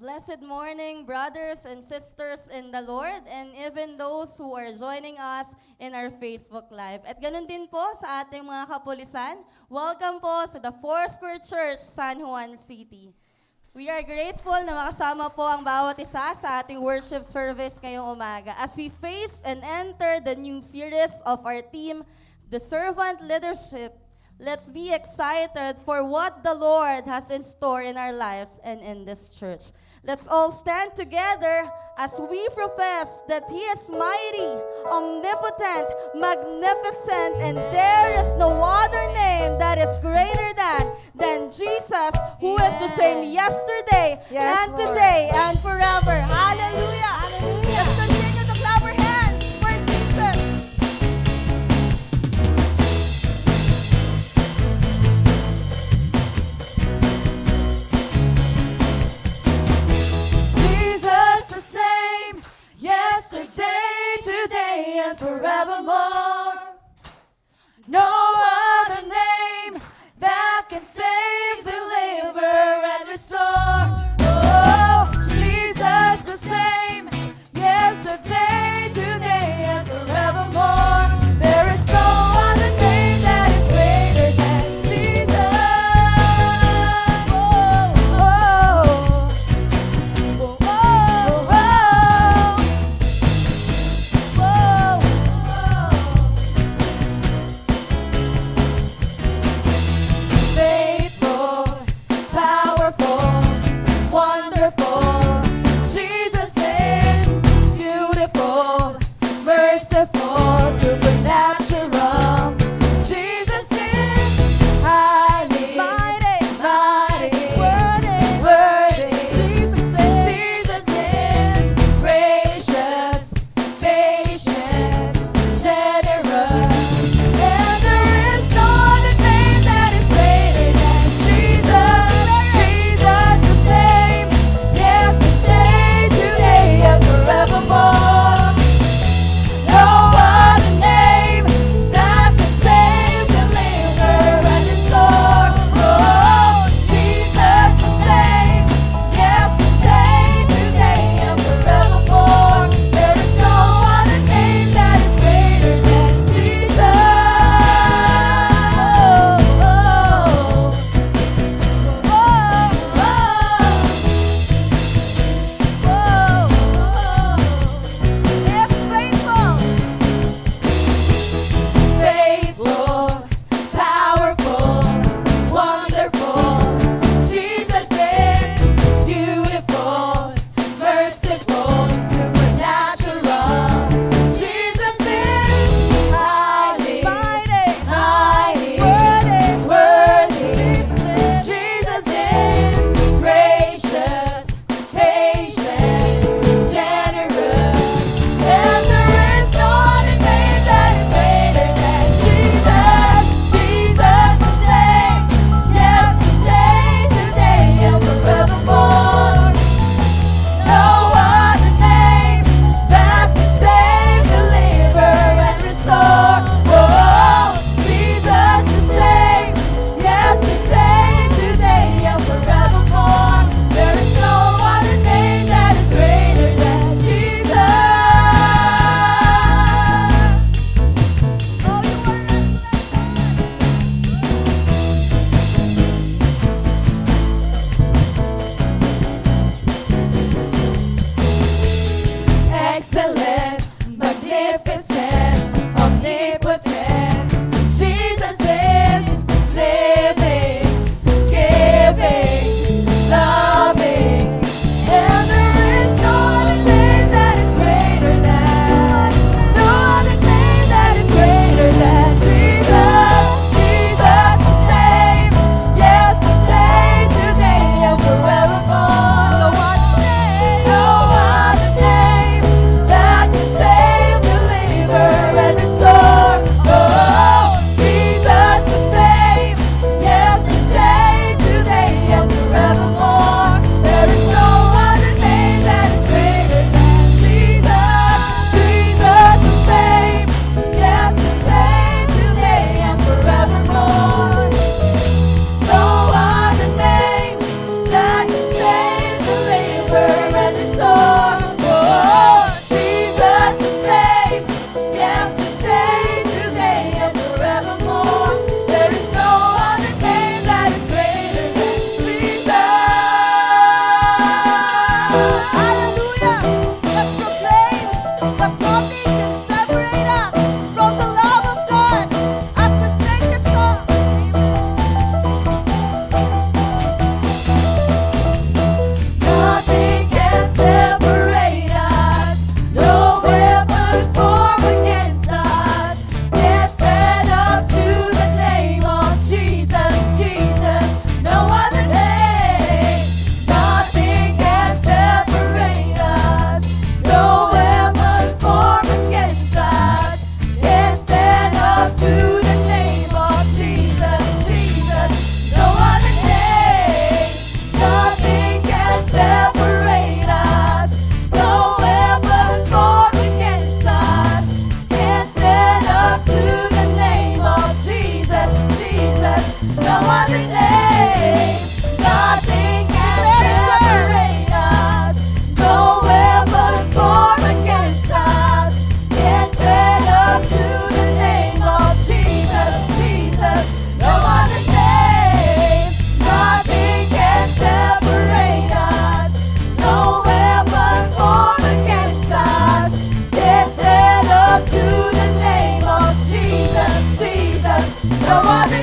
Blessed morning, brothers and sisters in the Lord, and even those who are joining us in our Facebook Live. At ganun din po sa ating mga kapulisan, welcome po sa the Foursquare Church, San Juan City. We are grateful na makasama po ang bawat isa sa ating worship service ngayong umaga as we face and enter the new series of our team, The Servant Leadership. Let's be excited for what the Lord has in store in our lives and in this church. Let's all stand together as we profess that He is mighty, omnipotent, magnificent, and there is no other name that is greater than Jesus, who is the same yesterday and today and forever. Hallelujah! Let's continue to clap our hands for Jesus. Yesterday, today, and forevermore. No other name that can save, deliver, and restore. Oh, Jesus the same.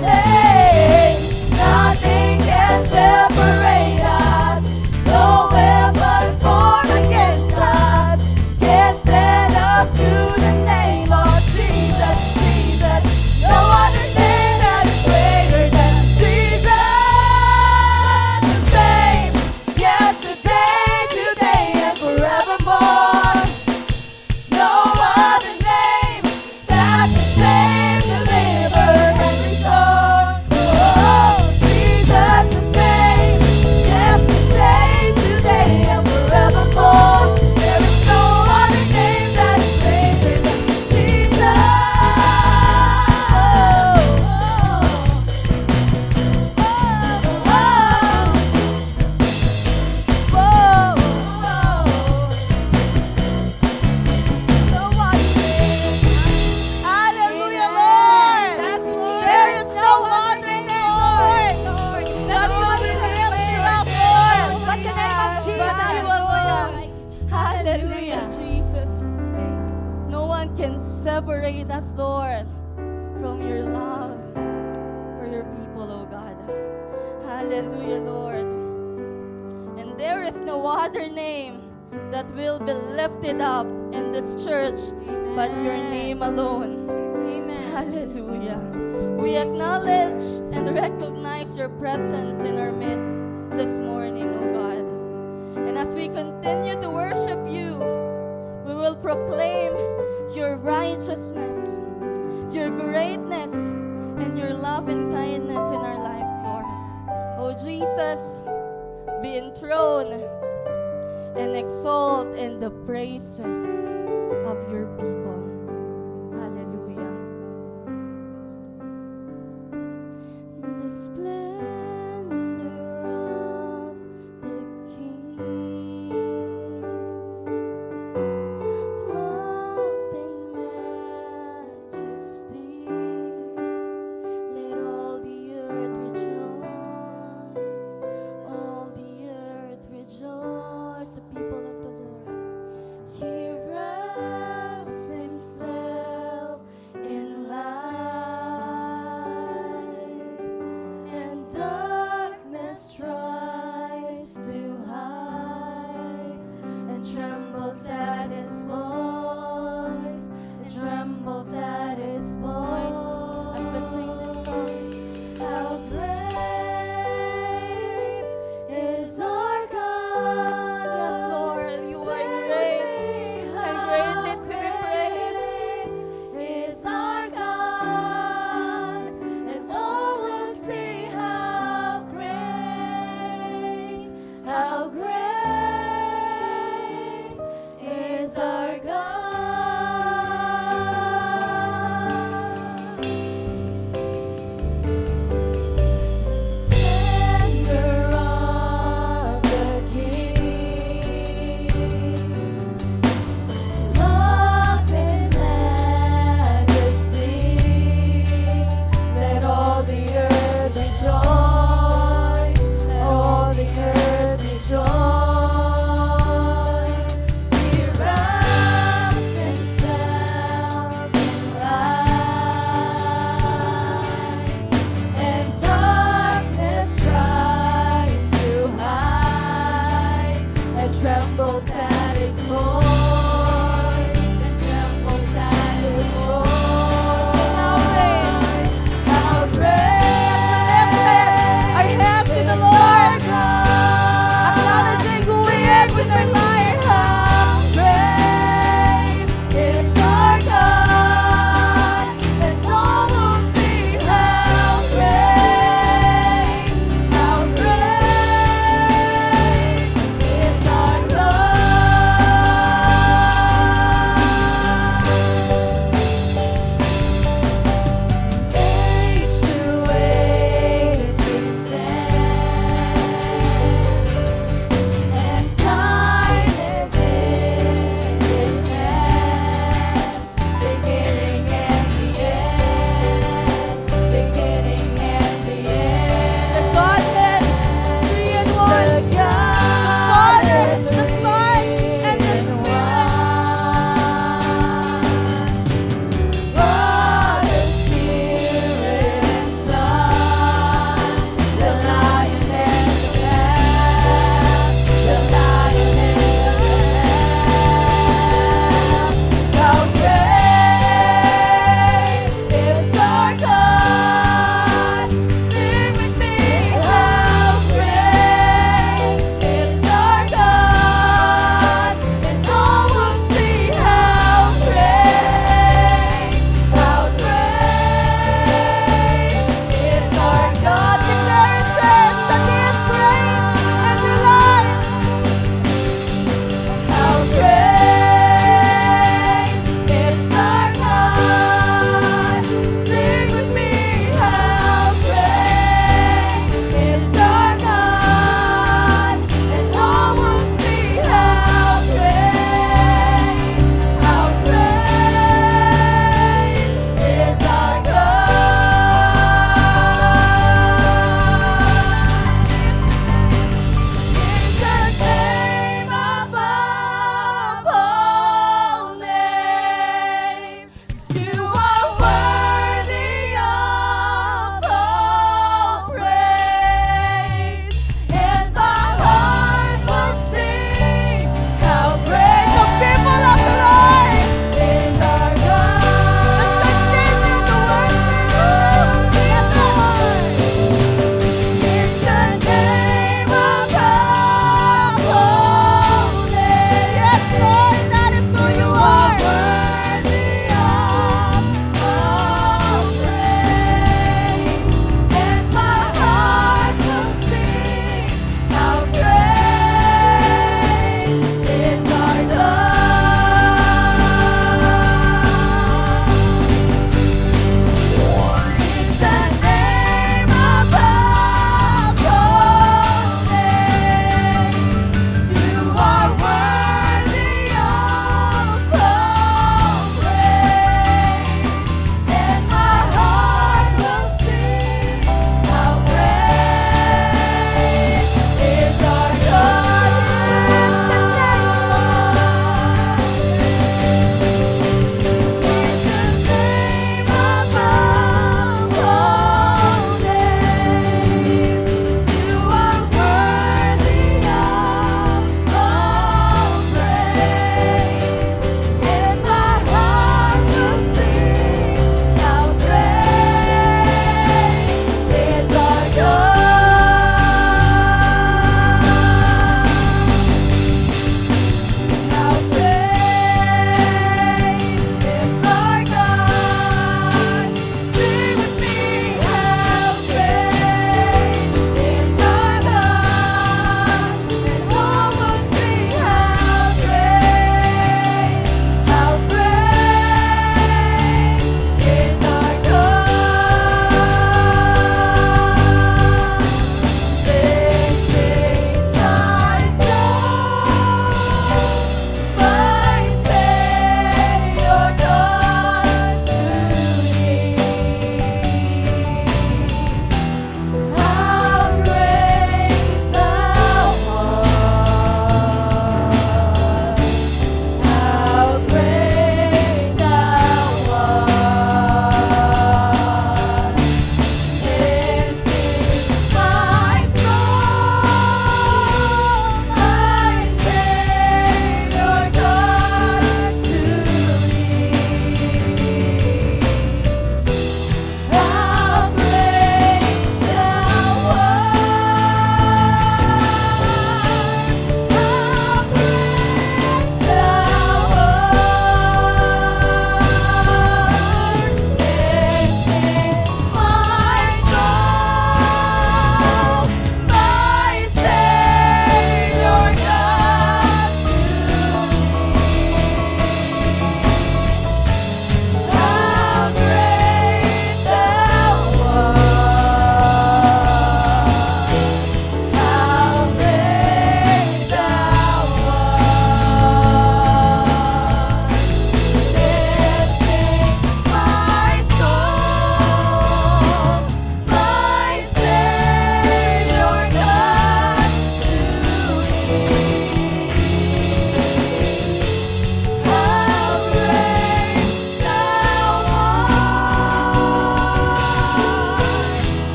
name. Nothing can separate us. No weapon formed against us can stand up to the name of Jesus, Jesus. No other name that is greater than Jesus. The same yesterday, today, and forevermore. No other name that can save, deliver, and restore. Oh, Jesus the same, yesterday, today, and forevermore. There is no other name that is greater than Jesus. Hallelujah, Lord. That's right. There is no other name, Lord, that will be lifted up, Lord, But the name of Jesus. but you alone. Hallelujah, Jesus. No one can separate us, Lord, from your love for your people, oh God. Hallelujah, Lord. And there is no other name that will be lifted up in this church but your name alone. Hallelujah. We acknowledge and recognize your presence in our midst this morning, oh God. And as we continue to worship you, we will proclaim your righteousness, your greatness, and your love and kindness in our lives, Lord. Oh Jesus, be enthroned and exalt in the praises of your people. Hallelujah. The splendor of the King, clothed in majesty, let all the earth rejoice, all the earth rejoice, the people of the Lord. He wraps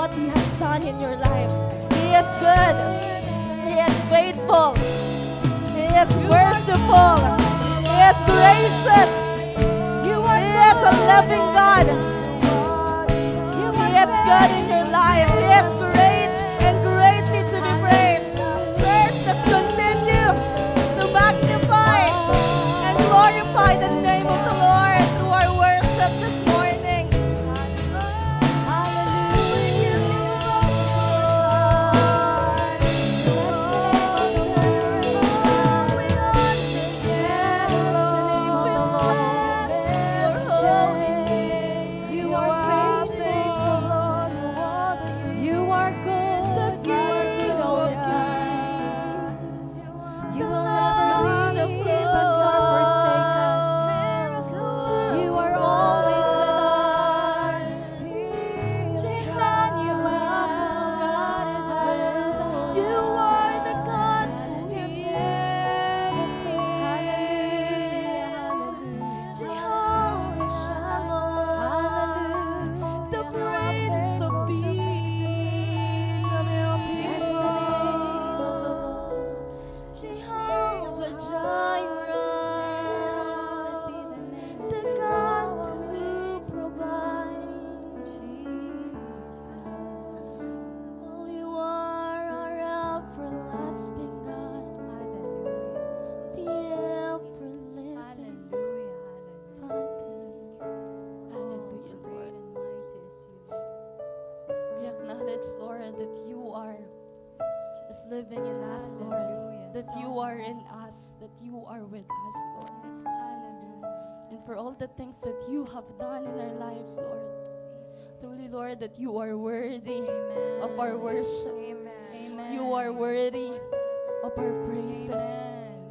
what He has done in your lives. He is good. He is faithful. He is merciful. He is gracious. He is a loving God. He is good in your life. He is great and greatly to be praised. Church, let's continue to magnify and glorify the name of the Lord through our worship this morning. You are faithful, you are good, the King of Kings. You will never leave us nor forsake us. You are always with us. Emmanuel, God is with us. You are the God who Jehovah Shalom, the Prince of Peace. Jehovah Jireh, the God who provides. Oh, you are our everlasting God, the ever-living Father. Hallelujah, Lord. We acknowledge, Lord, that you are is living in us, Lord. That you are in us, that you are with us, Lord. And for all the things that you have done in our lives, Lord. Truly, Lord, that you are worthy of our worship. You are worthy of our praises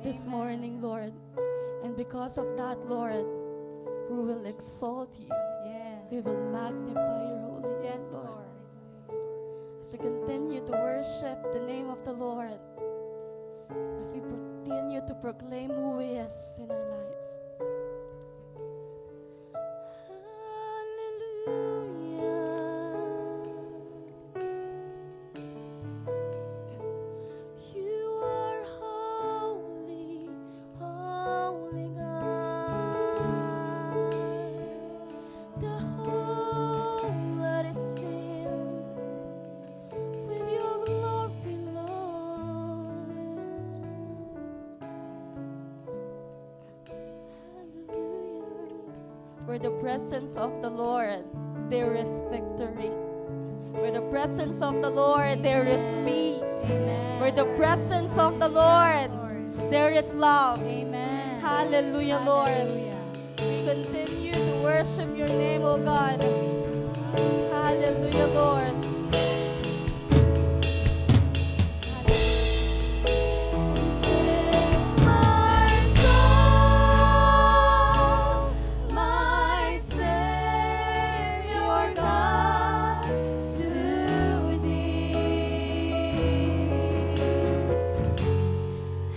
this morning, Lord. And because of that, Lord, we will exalt you. We will magnify your holy name, Lord. As we continue to worship the name of the Lord, as we continue to proclaim who He is in our lives. Hallelujah. You are holy, holy God. The whole earth is filled with your glory, Lord. Hallelujah. Where the presence of the Lord, there is victory. Where the presence of the Lord, there is peace. Where the presence of the Lord, there is love. Hallelujah, Lord. We continue to worship your name, O God. Hallelujah, Lord. This is my song, my Savior God, to thee.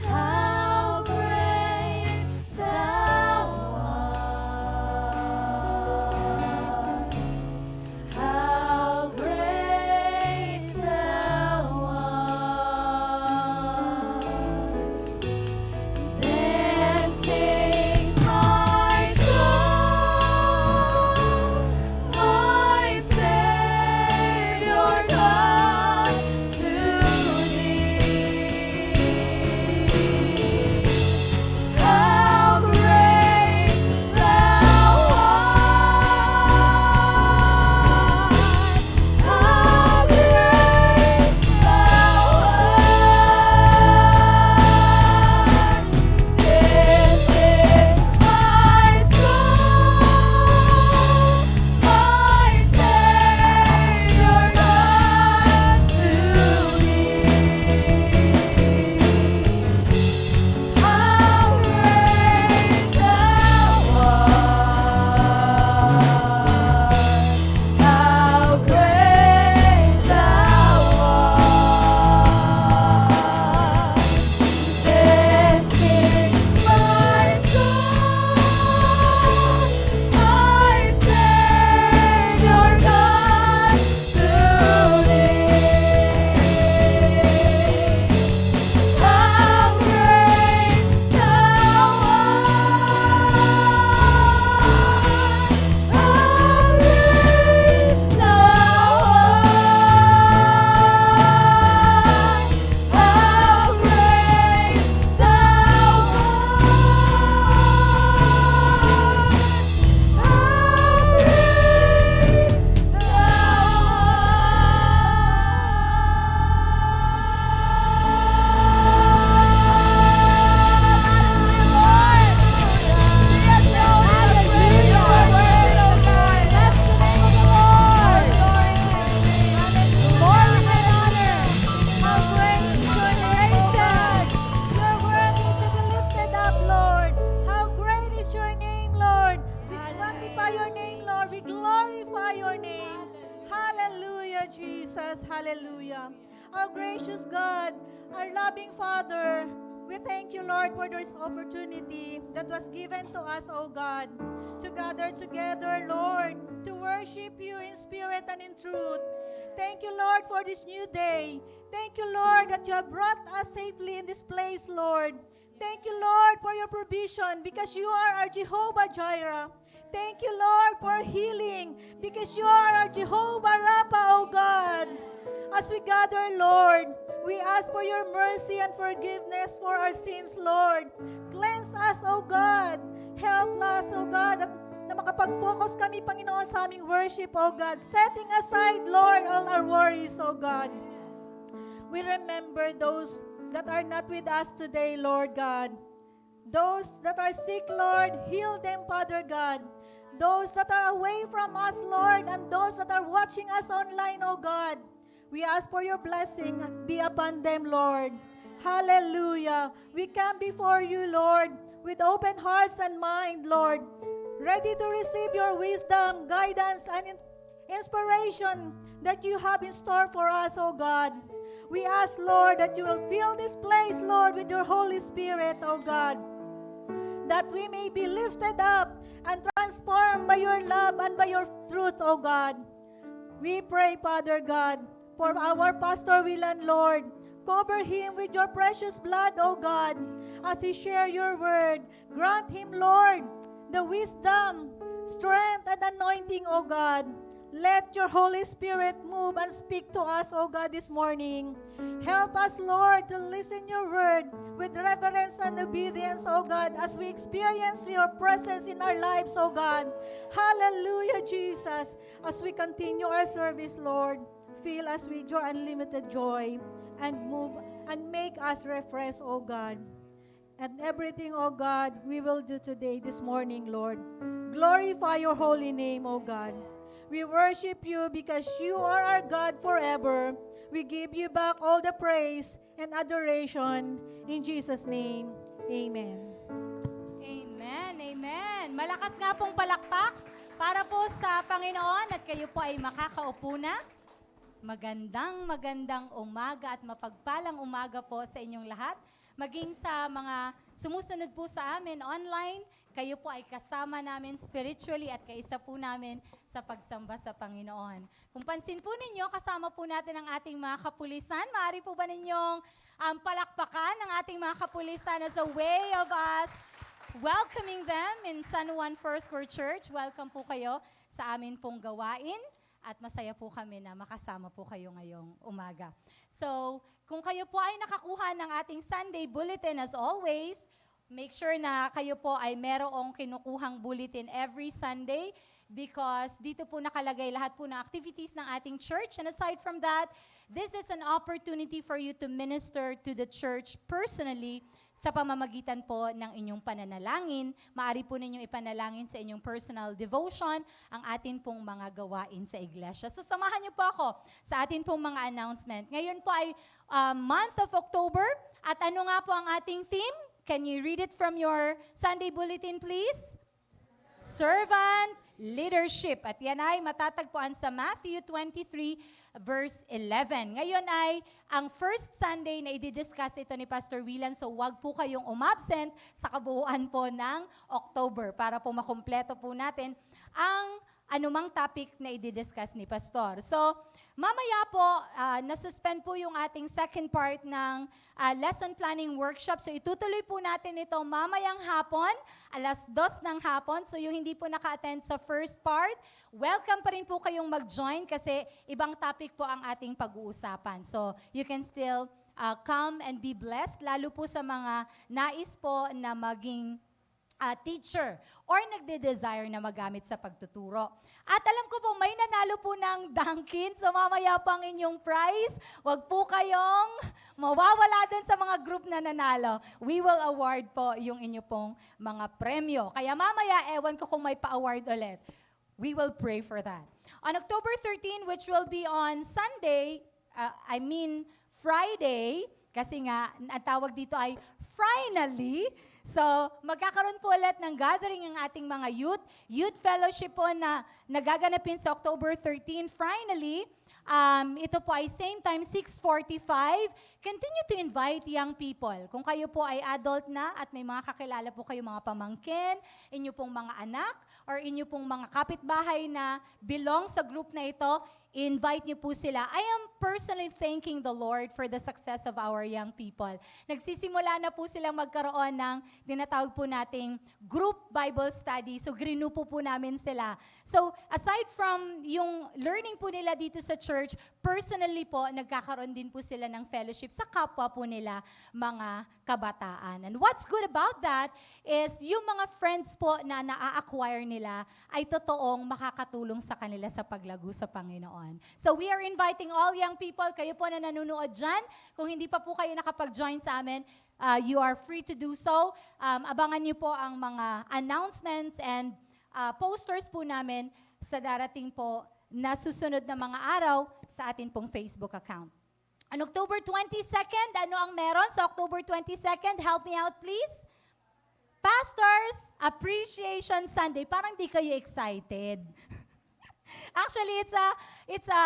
How great thou art! How great glorify your name, Lord. We glorify your name. Hallelujah, Jesus. Hallelujah. Our gracious God, our loving Father, we thank you, Lord, for this opportunity that was given to us, O God, to gather together, Lord, to worship you in spirit and in truth. Thank you, Lord, for this new day. Thank you, Lord, that you have brought us safely in this place, Lord. Thank you, Lord, for your provision because you are our Jehovah Jireh. Thank you, Lord, for healing because you are our Jehovah Rapha, O God. As we gather, Lord, we ask for your mercy and forgiveness for our sins, Lord. Cleanse us, O God. Help us, O God, na makapag-focus kami, Panginoon, sa aming worship, O God. Setting aside, Lord, all our worries, O God. We remember those that are not with us today, Lord God. Those that are sick, Lord, heal them, Father God. Those that are away from us, Lord, and those that are watching us online, O God. We ask for your blessing be upon them, Lord. Hallelujah. We come before you, Lord, with open hearts and mind, Lord, ready to receive your wisdom, guidance, and inspiration that you have in store for us, O God. We ask, Lord, that you will fill this place, Lord, with your Holy Spirit, O God, that we may be lifted up and transformed by your love and by your truth, O God. We pray, Father God, for our Pastor Willan, Lord. Cover him with your precious blood, O God, as he share your word. Grant him, Lord, the wisdom, strength, and anointing, O God. Let your Holy Spirit move and speak to us, O God, this morning. Help us, Lord, to listen your word with reverence and obedience, O God, as we experience your presence in our lives, O God. Hallelujah, Jesus. As we continue our service, Lord, fill us with your unlimited joy and move and make us refresh, O God. And everything, O God, we will do today, this morning, Lord. Glorify your holy name, O God. We worship you because you are our God forever. We give you back all the praise and adoration in Jesus' name. Amen. Amen, amen. Malakas nga pong palakpak para po sa Panginoon at kayo po ay makakaupo na. Magandang umaga at mapagpalang umaga po sa inyong lahat. Maging sa mga sumusunod po sa amin online, kayo po ay kasama namin spiritually at kaisa po namin sa pagsamba sa Panginoon. Kung pansin po ninyo, kasama po natin ang ating mga kapulisan. Maaari po ba ninyong palakpakan ang ating mga kapulisan as a way of us welcoming them in San Juan First Core Church. Welcome po kayo sa amin pong gawain. At masaya po kami na makasama po kayo ngayong umaga. So, kung kayo po ay nakakuha ng ating Sunday Bulletin as always, make sure na kayo po ay merong kinukuhang bulletin every Sunday because dito po nakalagay lahat po ng activities ng ating church. And aside from that, this is an opportunity for you to minister to the church personally sa pamamagitan po ng inyong pananalangin. Maari po ninyong ipanalangin sa inyong personal devotion ang atin pong mga gawain sa iglesia. So samahan niyo po ako sa atin pong mga announcement. Ngayon po ay month of October at ano nga po ang ating theme? Can you read it from your Sunday Bulletin, please? Servant leadership. At yan ay matatagpuan sa Matthew 23 verse 11. Ngayon ay ang first Sunday na i-discuss ito ni Pastor Willan, so wag po kayong umabsent sa kabuuan po ng October para po makumpleto po natin ang anumang topic na i-discuss ni Pastor. So, mamaya po, nasuspend po yung ating second part ng lesson planning workshop. So, itutuloy po natin ito mamayang hapon, 2:00 ng hapon. So, yung hindi po naka-attend sa first part, welcome pa rin po kayong mag-join kasi ibang topic po ang ating pag-uusapan. So, you can still come and be blessed, lalo po sa mga nais po na maging teacher or nagde-desire na magamit sa pagtuturo. At alam ko po, may nanalo po ng Dunkin. So mamaya po ang inyong prize. Huwag po kayong mawawala dun sa mga group na nanalo. We will award po yung inyo pong mga premyo. Kaya mamaya, ewan ko kung may pa-award ulit. We will pray for that. On October 13, which will be on Sunday, Friday, kasi nga, ang tawag dito ay finally. So, magkakaroon po ulit ng gathering ng ating mga youth. Youth fellowship po na nagaganapin sa October 13. Finally, ito po ay same time, 6:45. Continue to invite young people. Kung kayo po ay adult na at may mga kakilala po kayo, mga pamangkin, inyo pong mga anak, or inyo pong mga kapitbahay na belong sa group na ito, invite niyo po sila. I am personally thanking the Lord for the success of our young people. Nagsisimula na po silang magkaroon ng tinatawag po nating group Bible study. So, grinupo po namin sila. So, aside from yung learning po nila dito sa church, personally po, nagkakaroon din po sila ng fellowship sa kapwa po nila mga kabataan. And what's good about that is yung mga friends po na na-acquire nila ay totoong makakatulong sa kanila sa paglago sa Panginoon. So we are inviting all young people, kayo po na nanonood dyan, kung hindi pa po kayo nakapag-join sa amin, you are free to do so. Abangan niyo po ang mga announcements and posters po namin sa darating po na susunod na mga araw sa atin pong Facebook account. On October 22nd, ano ang meron sa October 22nd? Help me out, please. Pastors Appreciation Sunday. Parang di kayo excited. Actually, it's a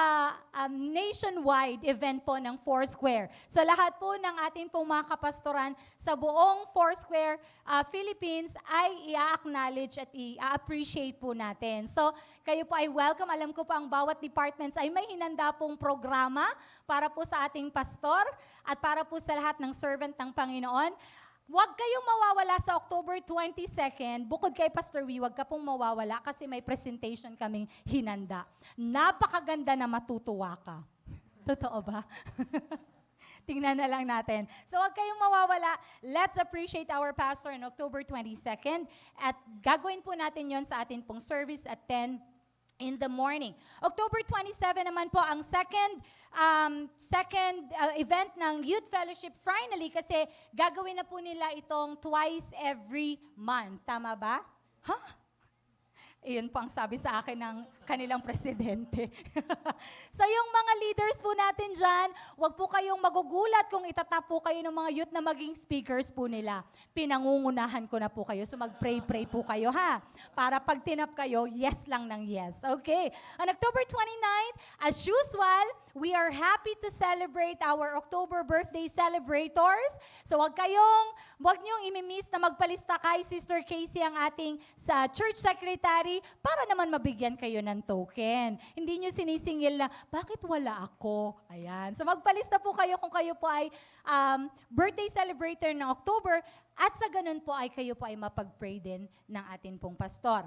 nationwide event po ng Foursquare. So lahat po ng ating pong mga kapastoran sa buong Foursquare, Philippines ay i-acknowledge at i-appreciate po natin. So kayo po ay welcome. Alam ko po ang bawat departments ay may hinanda pong programa para po sa ating pastor at para po sa lahat ng servant ng Panginoon. Huwag kayong mawawala sa October 22nd. Bukod kay Pastor Wee, huwag ka pong mawawala kasi may presentation kaming hinanda. Napakaganda na matutuwa ka. Totoo ba? Tingnan na lang natin. So huwag kayong mawawala. Let's appreciate our pastor on October 22nd. At gagawin po natin yon sa atin pong service at 10 in the morning. October 27 naman po ang second event ng Youth Fellowship finally kasi gagawin na po nila itong twice every month. Tama ba? Huh? Iyon po ang sabi sa akin ng kanilang presidente. So yung mga leaders po natin dyan, wag po kayong magugulat kung itatap po kayo ng mga youth na maging speakers po nila. Pinangungunahan ko na po kayo. So mag-pray po kayo ha. Para pag tinap kayo, yes lang ng yes. Okay. On October 29th, as usual, we are happy to celebrate our October birthday celebrators. So wag niyong imimiss na magpalista kay Sister Casey ang ating sa church secretary para naman mabigyan kayo ng token. Hindi nyo sinisingil na, bakit wala ako? Ayan. So magpalista po kayo kung kayo po ay birthday celebrator ng October at sa ganun po ay kayo po ay mapag-pray din ng atin pong pastor.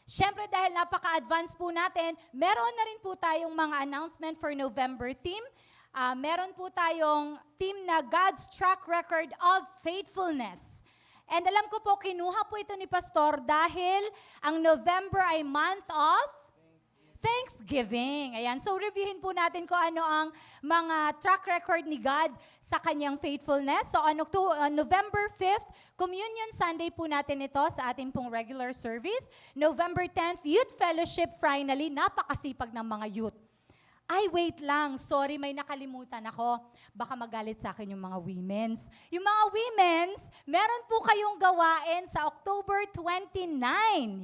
Siyempre dahil napaka-advance po natin, meron na rin po tayong mga announcement for November theme. Meron po tayong theme na God's Track Record of Faithfulness. And alam ko po, kinuha po ito ni Pastor dahil ang November ay month of Thanksgiving. Ayan. So, reviewin po natin kung ano ang mga track record ni God sa kanyang faithfulness. So, on November 5th, Communion Sunday po natin ito sa ating pong regular service. November 10th, Youth Fellowship finally. Napakasipag ng mga youth. Ay, wait lang. Sorry, may nakalimutan ako. Baka magalit sa akin yung mga women's. Yung mga women's, meron po kayong gawain sa October 29.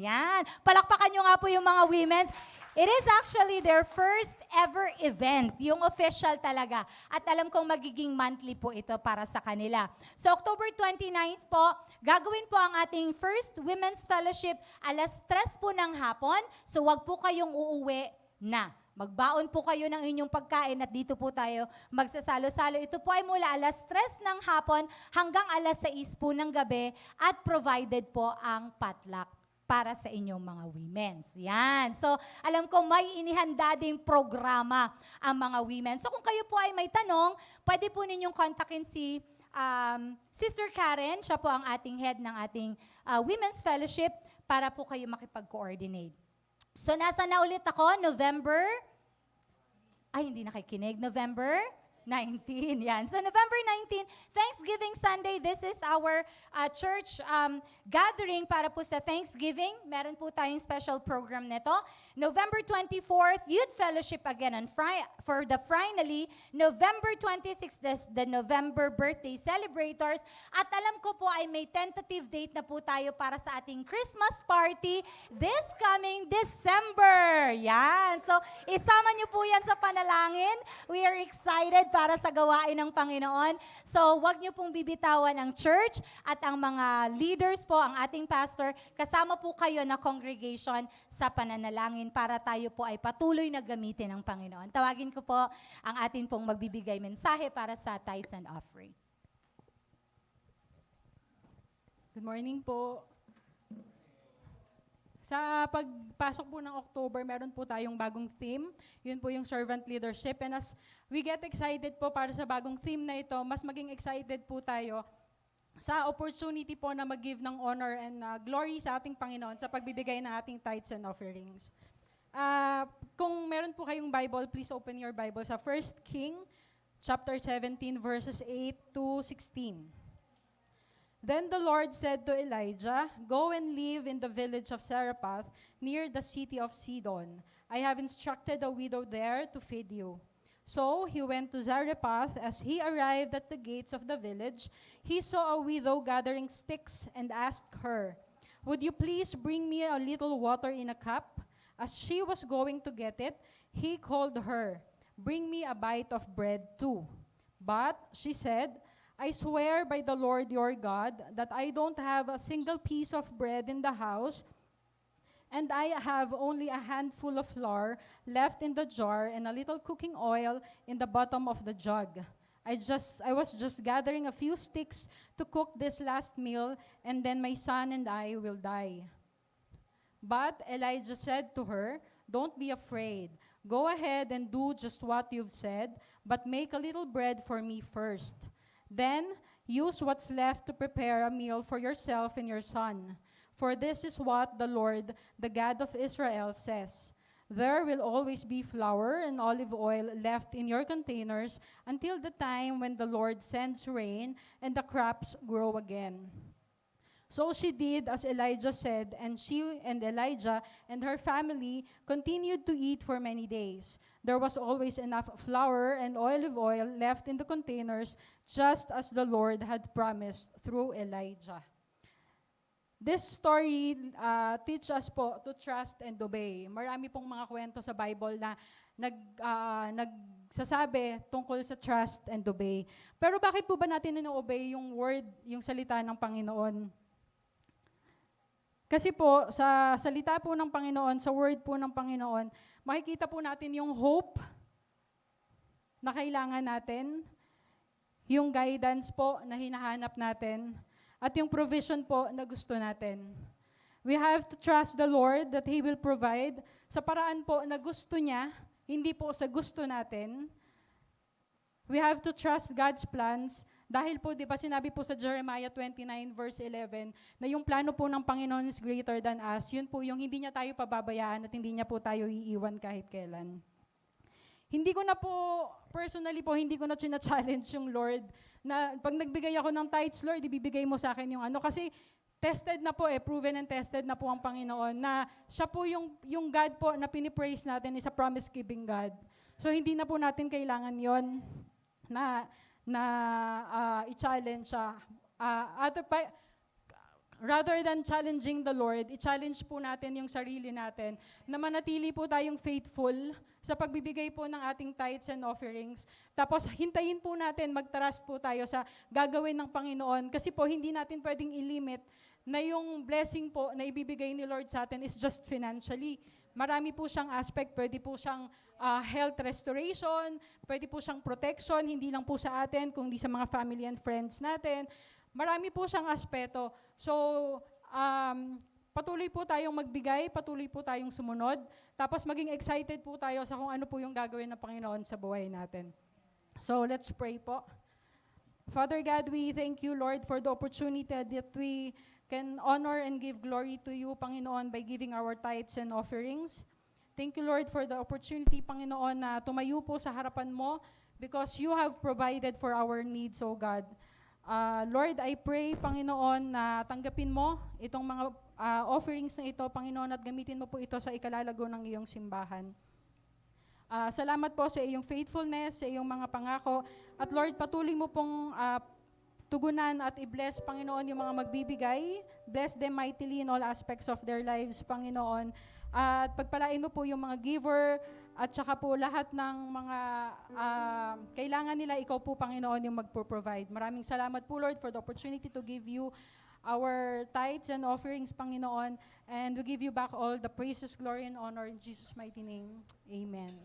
Yan. Palakpakan nyo nga po yung mga women's. It is actually their first ever event, yung official talaga. At alam kong magiging monthly po ito para sa kanila. So October 29 po, gagawin po ang ating first Women's Fellowship alas 3 po ng hapon. So wag po kayong uuwi na. Magbaon po kayo ng inyong pagkain at dito po tayo magsasalo-salo. Ito po ay mula alas 3 ng hapon hanggang alas 6 po ng gabi at provided po ang potluck para sa inyong mga women's. Yan. So, alam ko may inihanda ding programa ang mga women. So, kung kayo po ay may tanong, pwede po ninyong kontakin si Sister Karen. Siya po ang ating head ng ating Women's Fellowship para po kayo makipag-coordinate. So, nasa na ulit ako? November? Ay, hindi nakikinig. November 19. Yan. So November 19, Thanksgiving Sunday, this is our church gathering para po sa Thanksgiving. Meron po tayong special program nito. November 24th, Youth Fellowship again on for the finally. November 26th, the November birthday celebrators. At alam ko po ay may tentative date na po tayo para sa ating Christmas party this coming December. Yan. So isama niyo po yan sa panalangin. We are excited para sa gawain ng Panginoon. So, wag niyo pong bibitawan ang church at ang mga leaders po, ang ating pastor, kasama po kayo na congregation sa pananalangin para tayo po ay patuloy na gamitin ng Panginoon. Tawagin ko po ang atin pong magbibigay mensahe para sa tithes and offering. Good morning po. Sa pagpasok po ng October, meron po tayong bagong theme. Yun po yung servant leadership. And as we get excited po para sa bagong theme na ito, mas maging excited po tayo sa opportunity po na mag-give ng honor and glory sa ating Panginoon sa pagbibigay ng ating tithes and offerings. Kung meron po kayong Bible, please open your Bible sa 1 King, chapter 17, verses 8 to 16. Then the Lord said to Elijah, "Go and live in the village of Zarephath, near the city of Sidon. I have instructed a widow there to feed you." So he went to Zarephath. As he arrived at the gates of the village, he saw a widow gathering sticks and asked her, "Would you please bring me a little water in a cup?" As she was going to get it, he called her, "Bring me a bite of bread too." But she said, "I swear by the Lord your God that I don't have a single piece of bread in the house, and I have only a handful of flour left in the jar and a little cooking oil in the bottom of the jug. I was just gathering a few sticks to cook this last meal, and then my son and I will die." But Elijah said to her, "Don't be afraid. Go ahead and do just what you've said, but make a little bread for me first. Then use what's left to prepare a meal for yourself and your son. For this is what the Lord, the God of Israel, says. There will always be flour and olive oil left in your containers until the time when the Lord sends rain and the crops grow again." So she did as Elijah said, and she and Elijah and her family continued to eat for many days. There was always enough flour and olive oil left in the containers, just as the Lord had promised through Elijah. This story teaches us po to trust and obey. Marami pong mga kwento sa Bible na nagsasabi tungkol sa trust and obey. Pero bakit po ba natin ino-obey yung word, yung salita ng Panginoon? Kasi po, sa salita po ng Panginoon, sa word po ng Panginoon, makikita po natin yung hope na kailangan natin, yung guidance po na hinahanap natin, at yung provision po na gusto natin. We have to trust the Lord that He will provide sa paraan po na gusto niya, hindi po sa gusto natin. We have to trust God's plans dahil po, di ba sinabi po sa Jeremiah 29 verse 11 na yung plano po ng Panginoon is greater than us. Yun po yung hindi niya tayo pababayaan at hindi niya po tayo iiwan kahit kailan. Hindi ko na po, personally po, hindi ko na challenge yung Lord na pag nagbigay ako ng tithes, Lord, ibibigay mo sa akin yung ano. Kasi tested na po proven and tested na po ang Panginoon na siya po yung God po na pinipraise natin is a promise-keeping God. So hindi na po natin kailangan yon na i-challenge siya. Rather than challenging the Lord, i-challenge po natin yung sarili natin na manatili po tayong faithful sa pagbibigay po ng ating tithes and offerings. Tapos hintayin po natin, mag-trust po tayo sa gagawin ng Panginoon kasi po hindi natin pwedeng i-limit na yung blessing po na ibibigay ni Lord sa atin is just financially. Marami po siyang aspect, pwede po siyang health restoration, pwede po siyang protection, hindi lang po sa atin, kundi sa mga family and friends natin. Marami po siyang aspeto. So, patuloy po tayong magbigay, patuloy po tayong sumunod, tapos maging excited po tayo sa kung ano po yung gagawin ng Panginoon sa buhay natin. So, let's pray po. Father God, we thank you, Lord, for the opportunity that we can honor and give glory to you, Panginoon, by giving our tithes and offerings. Thank you, Lord, for the opportunity, Panginoon, na tumayo po sa harapan mo because you have provided for our needs, O God. Lord, I pray, Panginoon, na tanggapin mo itong mga offerings na ito, Panginoon, at gamitin mo po ito sa ikalalago ng iyong simbahan. Salamat po sa iyong faithfulness, sa iyong mga pangako. At Lord, patuloy mo pong tugunan at i-bless, Panginoon, yung mga magbibigay. Bless them mightily in all aspects of their lives, Panginoon. At pagpalain mo po yung mga giver at saka po lahat ng mga kailangan nila, ikaw po, Panginoon, yung magpo-provide. Maraming salamat po, Lord, for the opportunity to give you our tithes and offerings, Panginoon. And we give you back all the praises, glory, and honor in Jesus' mighty name. Amen.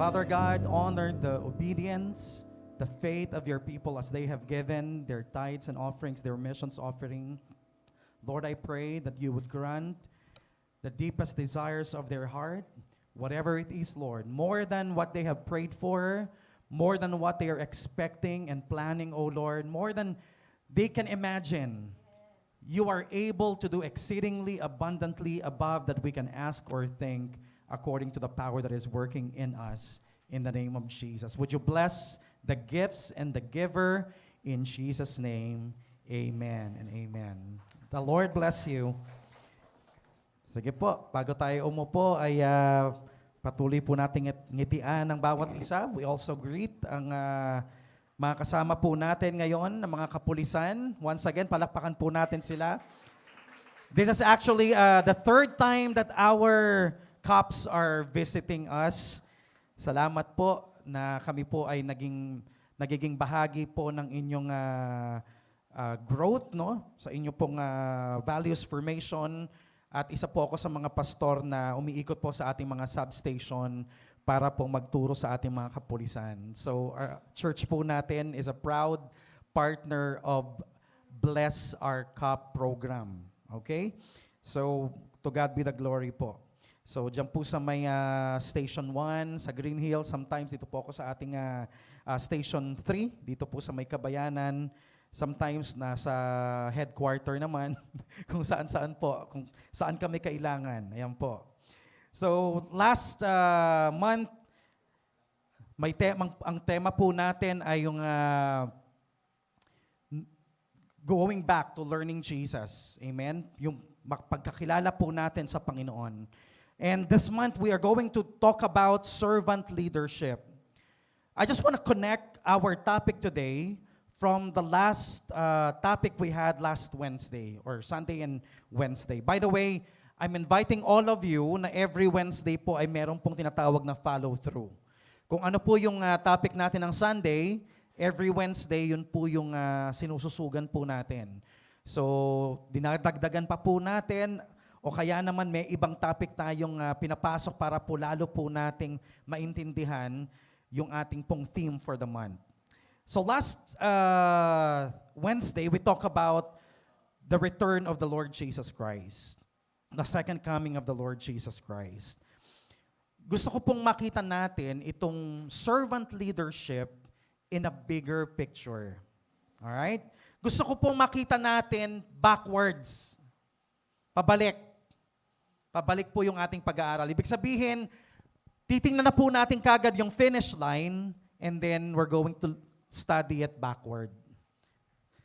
Father God, honor the obedience, the faith of your people as they have given their tithes and offerings, their missions offering. Lord, I pray that you would grant the deepest desires of their heart, whatever it is, Lord, more than what they have prayed for, more than what they are expecting and planning, O Lord, more than they can imagine. You are able to do exceedingly abundantly above that we can ask or think, according to the power that is working in us, in the name of Jesus. Would you bless the gifts and the giver in Jesus' name? Amen and amen. The Lord bless you. Sige po, bago tayo umupo ay patuloy po nating ngitian ng bawat isa. We also greet ang mga kasama po natin ngayon, ng mga kapulisan. Once again, palakpakan po natin sila. This is actually the third time that our cops are visiting us. Salamat po na kami po ay nagiging bahagi po ng inyong growth, no? Sa inyo pong values formation. At isa po ako sa mga pastor na umiikot po sa ating mga substation para po magturo sa ating mga kapulisan. So our church po natin is a proud partner of Bless Our Cop program. Okay? So to God be the glory po. So dyan po sa may Station 1, sa Green Hills, sometimes dito po ako sa ating Station 3, dito po sa may Kabayanan, sometimes nasa headquarter naman, kung saan-saan po, kung saan kami kailangan. Ayan po. So last month, ang tema po natin ay yung going back to learning Jesus. Amen? Yung pagkakilala po natin sa Panginoon. And this month, we are going to talk about servant leadership. I just want to connect our topic today from the last topic we had last Wednesday, or Sunday and Wednesday. By the way, I'm inviting all of you na every Wednesday po ay meron pong tinatawag na follow-through. Kung ano po yung topic natin ng Sunday, every Wednesday, yun po yung sinususugan po natin. So, dinadagdagan pa po natin. O kaya naman may ibang topic tayong pinapasok para po lalo po nating maintindihan yung ating pong theme for the month. So last Wednesday, we talked about the return of the Lord Jesus Christ. The second coming of the Lord Jesus Christ. Gusto ko pong makita natin itong servant leadership in a bigger picture. Alright? Gusto ko pong makita natin backwards. Pabalik. Pabalik po yung ating pag-aaral. Ibig sabihin, titingnan na po natin kagad yung finish line and then we're going to study it backward.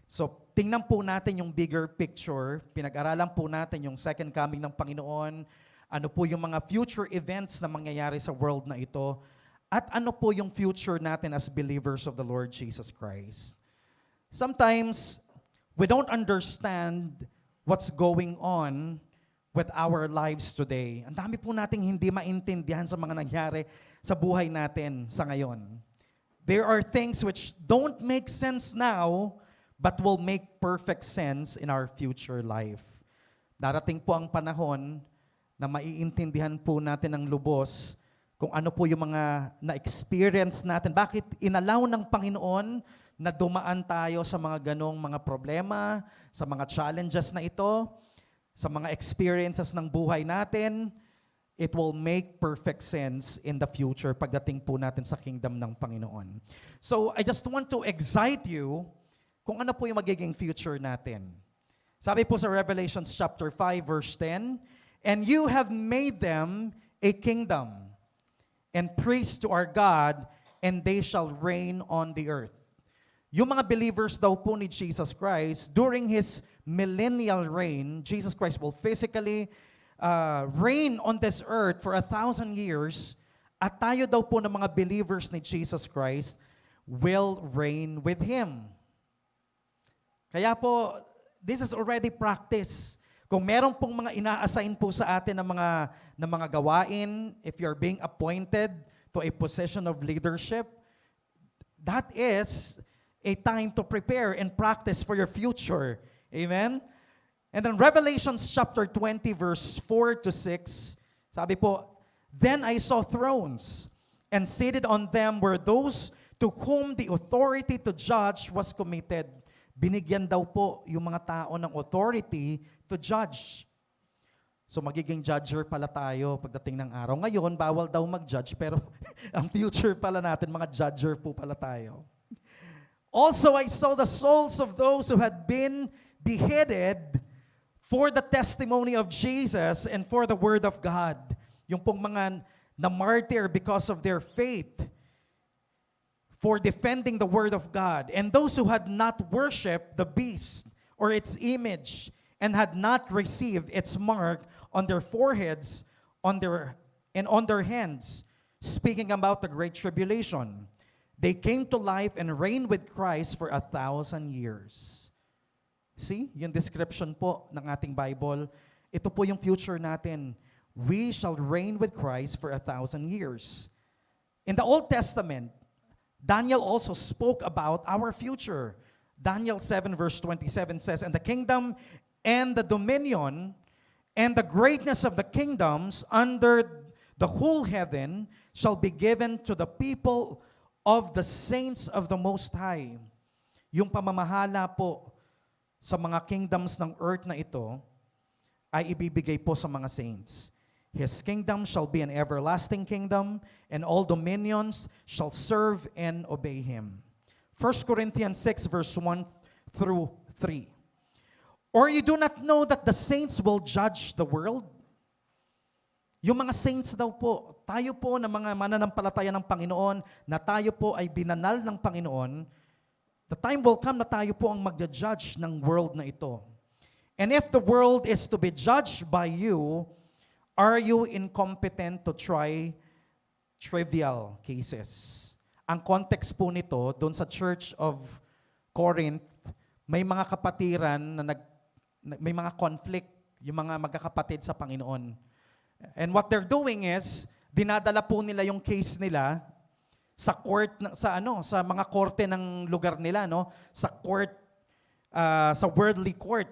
So, tingnan po natin yung bigger picture. Pinag-aralan po natin yung second coming ng Panginoon. Ano po yung mga future events na mangyayari sa world na ito. At ano po yung future natin as believers of the Lord Jesus Christ. Sometimes, we don't understand what's going on with our lives today. Ang dami po nating hindi maintindihan sa mga nangyari sa buhay natin sa ngayon. There are things which don't make sense now, but will make perfect sense in our future life. Darating po ang panahon na maiintindihan po natin ng lubos kung ano po yung mga na-experience natin. Bakit inalaw ng Panginoon na dumaan tayo sa mga ganong mga problema, sa mga challenges na ito, sa mga experiences ng buhay natin, it will make perfect sense in the future pagdating po natin sa kingdom ng Panginoon. So, I just want to excite you kung ano po yung magiging future natin. Sabi po sa Revelations chapter 5 verse 10, "And you have made them a kingdom and priests to our God, and they shall reign on the earth." Yung mga believers daw po ni Jesus Christ, during His millennial reign, Jesus Christ will physically reign on this earth for 1,000 years, at tayo daw po ng mga believers ni Jesus Christ will reign with Him. Kaya po, this is already practice. Kung meron pong mga ina-assign po sa atin ng mga gawain, if you're being appointed to a position of leadership, that is a time to prepare and practice for your future. Amen? And then Revelations chapter 20 verse 4 to 6, sabi po, "Then I saw thrones, and seated on them were those to whom the authority to judge was committed." Binigyan daw po yung mga tao ng authority to judge. So magiging judger pala tayo pagdating ng araw. Ngayon, bawal daw mag-judge, pero ang future pala natin, mga judger po pala tayo. "Also I saw the souls of those who had been beheaded for the testimony of Jesus and for the word of God." Yung pong mga na-martyr because of their faith, for defending the word of God, and those who had not worshipped the beast or its image, and had not received its mark on their foreheads, on their hands, speaking about the great tribulation. They came to life and reigned with Christ for 1,000 years. See, yung description po ng ating Bible, ito po yung future natin. We shall reign with Christ for 1,000 years. In the Old Testament, Daniel also spoke about our future. Daniel 7 verse 27 says, "And the kingdom and the dominion and the greatness of the kingdoms under the whole heaven shall be given to the people of the saints of the Most High." Yung pamamahala po sa mga kingdoms ng earth na ito ay ibibigay po sa mga saints. "His kingdom shall be an everlasting kingdom, and all dominions shall serve and obey Him." 1 Corinthians 6 verse 1 through 3. "Or you do not know that the saints will judge the world?" Yung mga saints daw po, tayo po na mga mananampalataya ng Panginoon, na tayo po ay binanal ng Panginoon, the time will come na tayo po ang magja-judge ng world na ito. "And if the world is to be judged by you, are you incompetent to try trivial cases?" Ang context po nito, doon sa Church of Corinth, may mga kapatiran na may mga conflict, yung mga magkakapatid sa Panginoon. And what they're doing is, dinadala po nila yung case nila sa court, sa mga korte ng lugar nila, no? Sa court, sa worldly court.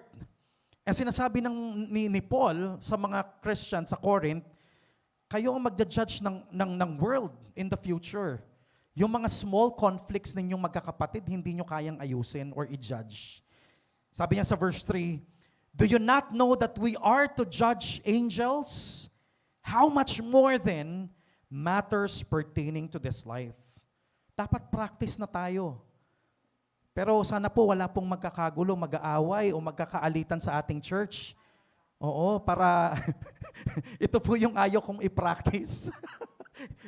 And sinasabi ni Paul sa mga Christians sa Corinth, kayo ang magja-judge ng world in the future. yung mga small conflicts ninyong magkakapatid, hindi nyo kayang ayusin or i-judge. Sabi niya sa verse 3, do you not know that we are to judge angels? How much more then matters pertaining to this life? Dapat practice na tayo. Pero sana po wala pong magkakagulo, mag-aaway o magkakaalitan sa ating church. Oo, para ito po yung ayaw kong i-practice.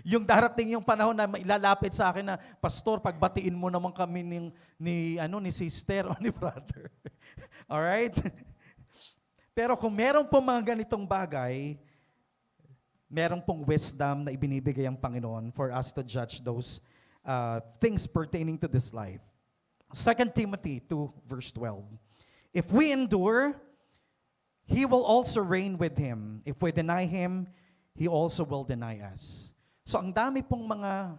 Yung darating yung panahon na ilalapit sa akin na, Pastor, pagbatiin mo naman kami ni sister o ni brother. Alright? Pero kung meron pong mga ganitong bagay, meron pong wisdom na ibinibigay ang Panginoon for us to judge those things pertaining to this life. 2 Timothy 2 verse 12. If we endure, He will also reign with Him. If we deny Him, He also will deny us. So ang dami pong mga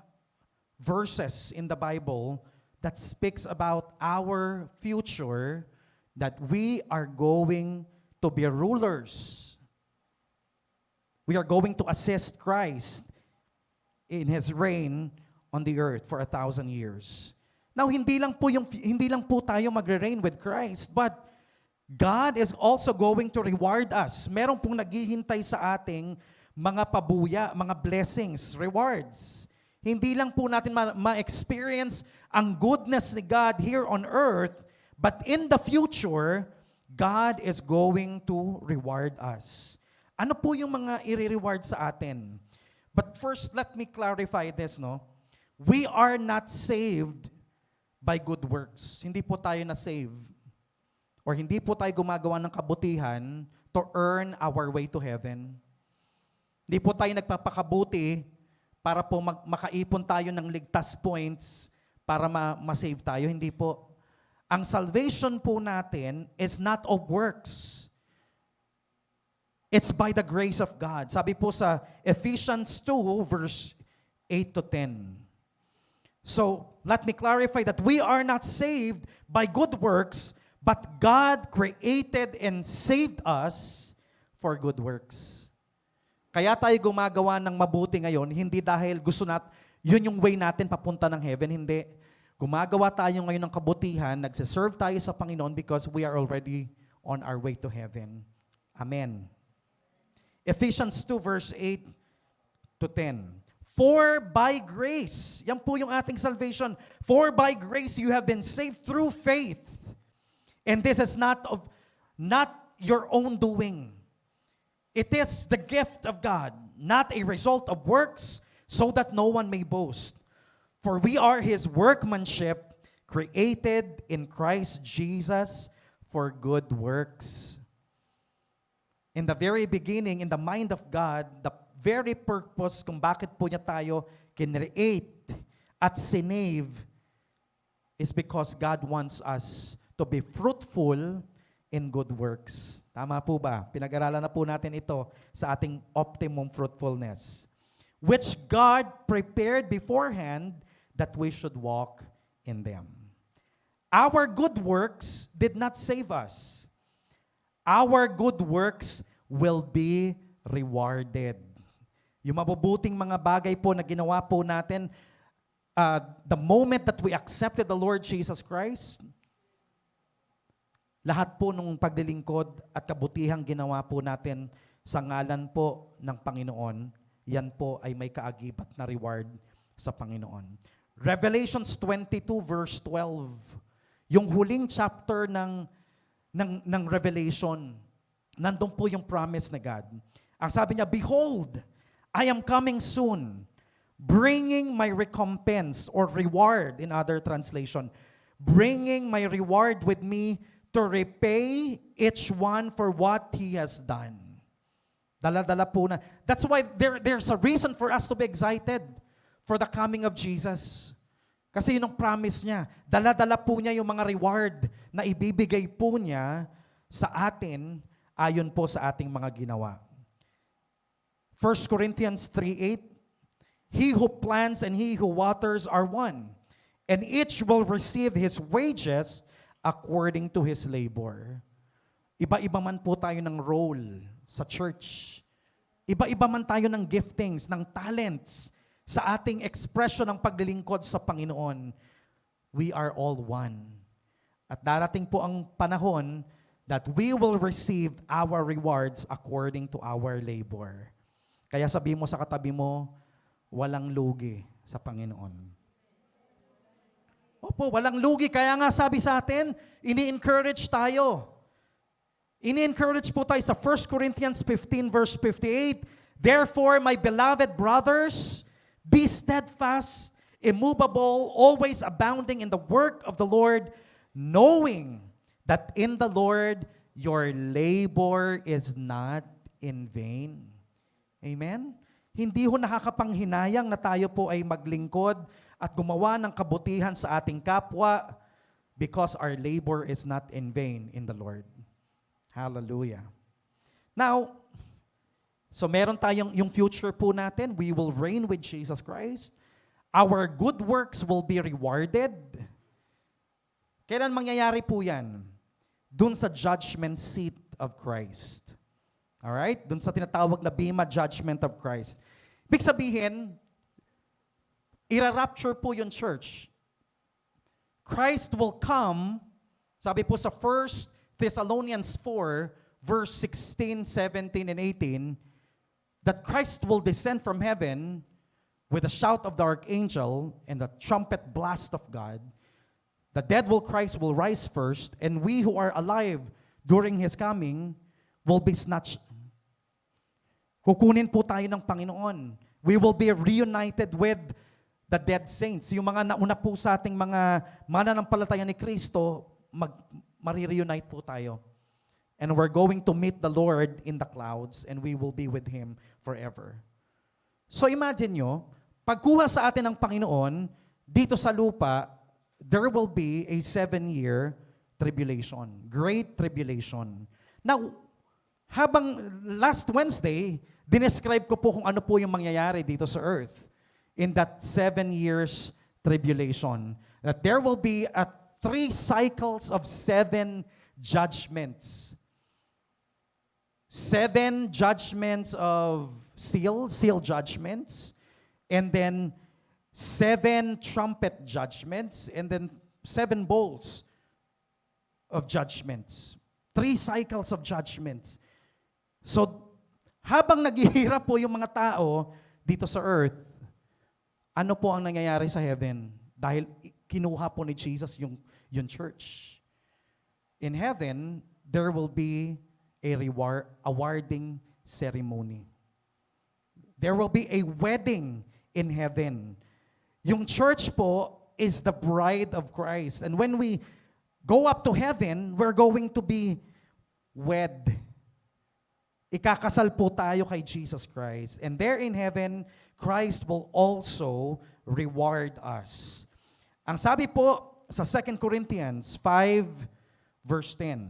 verses in the Bible that speaks about our future, that we are going to be rulers. We are going to assist Christ in His reign on the earth for 1,000 years. Now, hindi lang po tayo magre-reign with Christ, but God is also going to reward us. Meron pong naghihintay sa ating mga pabuya, mga blessings, rewards. Hindi lang po natin ma-experience ang goodness ni God here on earth, but in the future, God is going to reward us. Ano po yung mga i-reward sa atin? But first, let me clarify this, no? We are not saved by good works. Hindi po tayo na-save. Or hindi po tayo gumagawa ng kabutihan to earn our way to heaven. Hindi po tayo nagpapakabuti para po makaipon tayo ng ligtas points para ma-save tayo. Hindi po. Ang salvation po natin is not of works. It's by the grace of God. Sabi po sa Ephesians 2 verse 8 to 10. So, let me clarify that we are not saved by good works, but God created and saved us for good works. Kaya tayo gumagawa ng mabuti ngayon, hindi dahil gusto yun yung way natin papunta ng heaven, hindi. Gumagawa tayo ngayon ng kabutihan, nagsiserve tayo sa Panginoon because we are already on our way to heaven. Amen. Ephesians 2 verse 8 to 10. For by grace, yan po yung ating salvation. For by grace you have been saved through faith. And this is not your own doing. It is the gift of God, not a result of works, so that no one may boast. For we are His workmanship, created in Christ Jesus for good works. In the very beginning, in the mind of God, the very purpose kung bakit po niya tayo kinreate at sinave is because God wants us to be fruitful in good works. Tama po ba? Pinag-aralan na po natin ito sa ating optimum fruitfulness, which God prepared beforehand that we should walk in them. Our good works did not save us. Our good works will be rewarded. Yung mabubuting mga bagay po na ginawa po natin, the moment that we accepted the Lord Jesus Christ, lahat po nung paglilingkod at kabutihang ginawa po natin sa ngalan po ng Panginoon, yan po ay may kaagibat na reward sa Panginoon. Revelations 22 verse 12, yung huling chapter ng Revelation, nandun po yung promise na God. Ang sabi niya, behold, I am coming soon, bringing my recompense or reward in other translation, bringing my reward with me to repay each one for what he has done. Dala-dala po na. That's why there's a reason for us to be excited for the coming of Jesus. Kasi yun ang promise niya. Dala-dala po niya yung mga reward na ibibigay po niya sa atin ayon po sa ating mga ginawa. 1 Corinthians 3:8, he who plants and he who waters are one, and each will receive his wages according to his labor. Iba-iba man po tayo ng role sa church. Iba-iba man tayo ng giftings, ng talents sa ating expression ng paglilingkod sa Panginoon, we are all one. At darating po ang panahon that we will receive our rewards according to our labor. Kaya sabi mo sa katabi mo, walang lugi sa Panginoon. Opo, walang lugi. Kaya nga sabi sa atin, ini-encourage tayo. Ini-encourage po tayo sa 1 Corinthians 15 verse 58. Therefore, my beloved brothers, be steadfast, immovable, always abounding in the work of the Lord, knowing that in the Lord your labor is not in vain. Amen? Hindi ho nakakapanghinayang na tayo po ay maglingkod at gumawa ng kabutihan sa ating kapwa because our labor is not in vain in the Lord. Hallelujah. Now, so meron tayong yung future po natin, we will reign with Jesus Christ. Our good works will be rewarded. Kailan mangyayari po yan? Dun sa judgment seat of Christ. Alright? Dun sa tinatawag na Bema Judgment of Christ. Ibig sabihin, ira-rapture po yung church. Christ will come, sabi po sa 1 Thessalonians 4, verse 16, 17, and 18, that Christ will descend from heaven with a shout of the archangel and the trumpet blast of God. The dead will Christ will rise first, and we who are alive during His coming will be snatched. Kukunin po tayo ng Panginoon. We will be reunited with the dead saints. Yung mga nauna po sa ating mga mananampalataya ni Kristo, marireunite po tayo. And we're going to meet the Lord in the clouds, and we will be with Him forever. So imagine nyo, pagkuha sa atin ng Panginoon, dito sa lupa, there will be a 7-year tribulation, great tribulation. Now, habang last Wednesday, dinescribe ko po kung ano po yung mangyayari dito sa earth in that 7 years tribulation. That there will be 3 cycles of 7 judgments. 7 judgments of seal judgments, and then 7 trumpet judgments, and then 7 bowls of judgments. 3 cycles of judgments. So, habang naghihirap po yung mga tao dito sa earth, ano po ang nangyayari sa heaven? Dahil kinuha po ni Jesus yung church. In heaven, there will be a awarding ceremony. There will be a wedding in heaven. Yung church po is the bride of Christ. And when we go up to heaven, we're going to be wed. Ikakasal po tayo kay Jesus Christ. And there in heaven, Christ will also reward us. Ang sabi po sa 2 Corinthians 5 verse 10,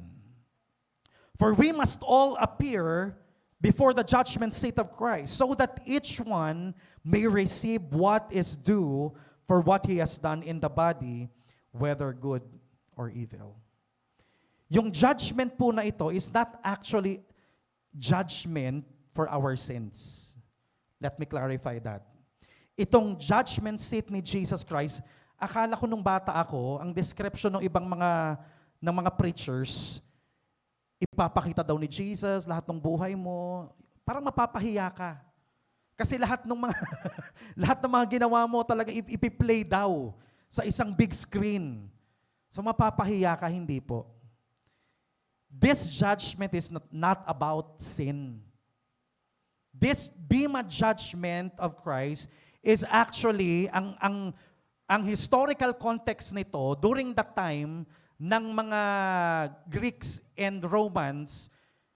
for we must all appear before the judgment seat of Christ, so that each one may receive what is due for what he has done in the body, whether good or evil. Yung judgment po na ito is not actually judgment for our sins. Let me clarify that. Itong judgment seat ni Jesus Christ, akala ko nung bata ako, ang description ng ibang mga preachers, ipapakita daw ni Jesus, lahat ng buhay mo, parang mapapahiya ka. Kasi lahat ng mga lahat ng mga ginawa mo talaga ipi-play daw sa isang big screen. So mapapahiya ka, hindi po. This judgment is not about sin. This Bema judgment of Christ is actually ang historical context nito during that time ng mga Greeks and Romans,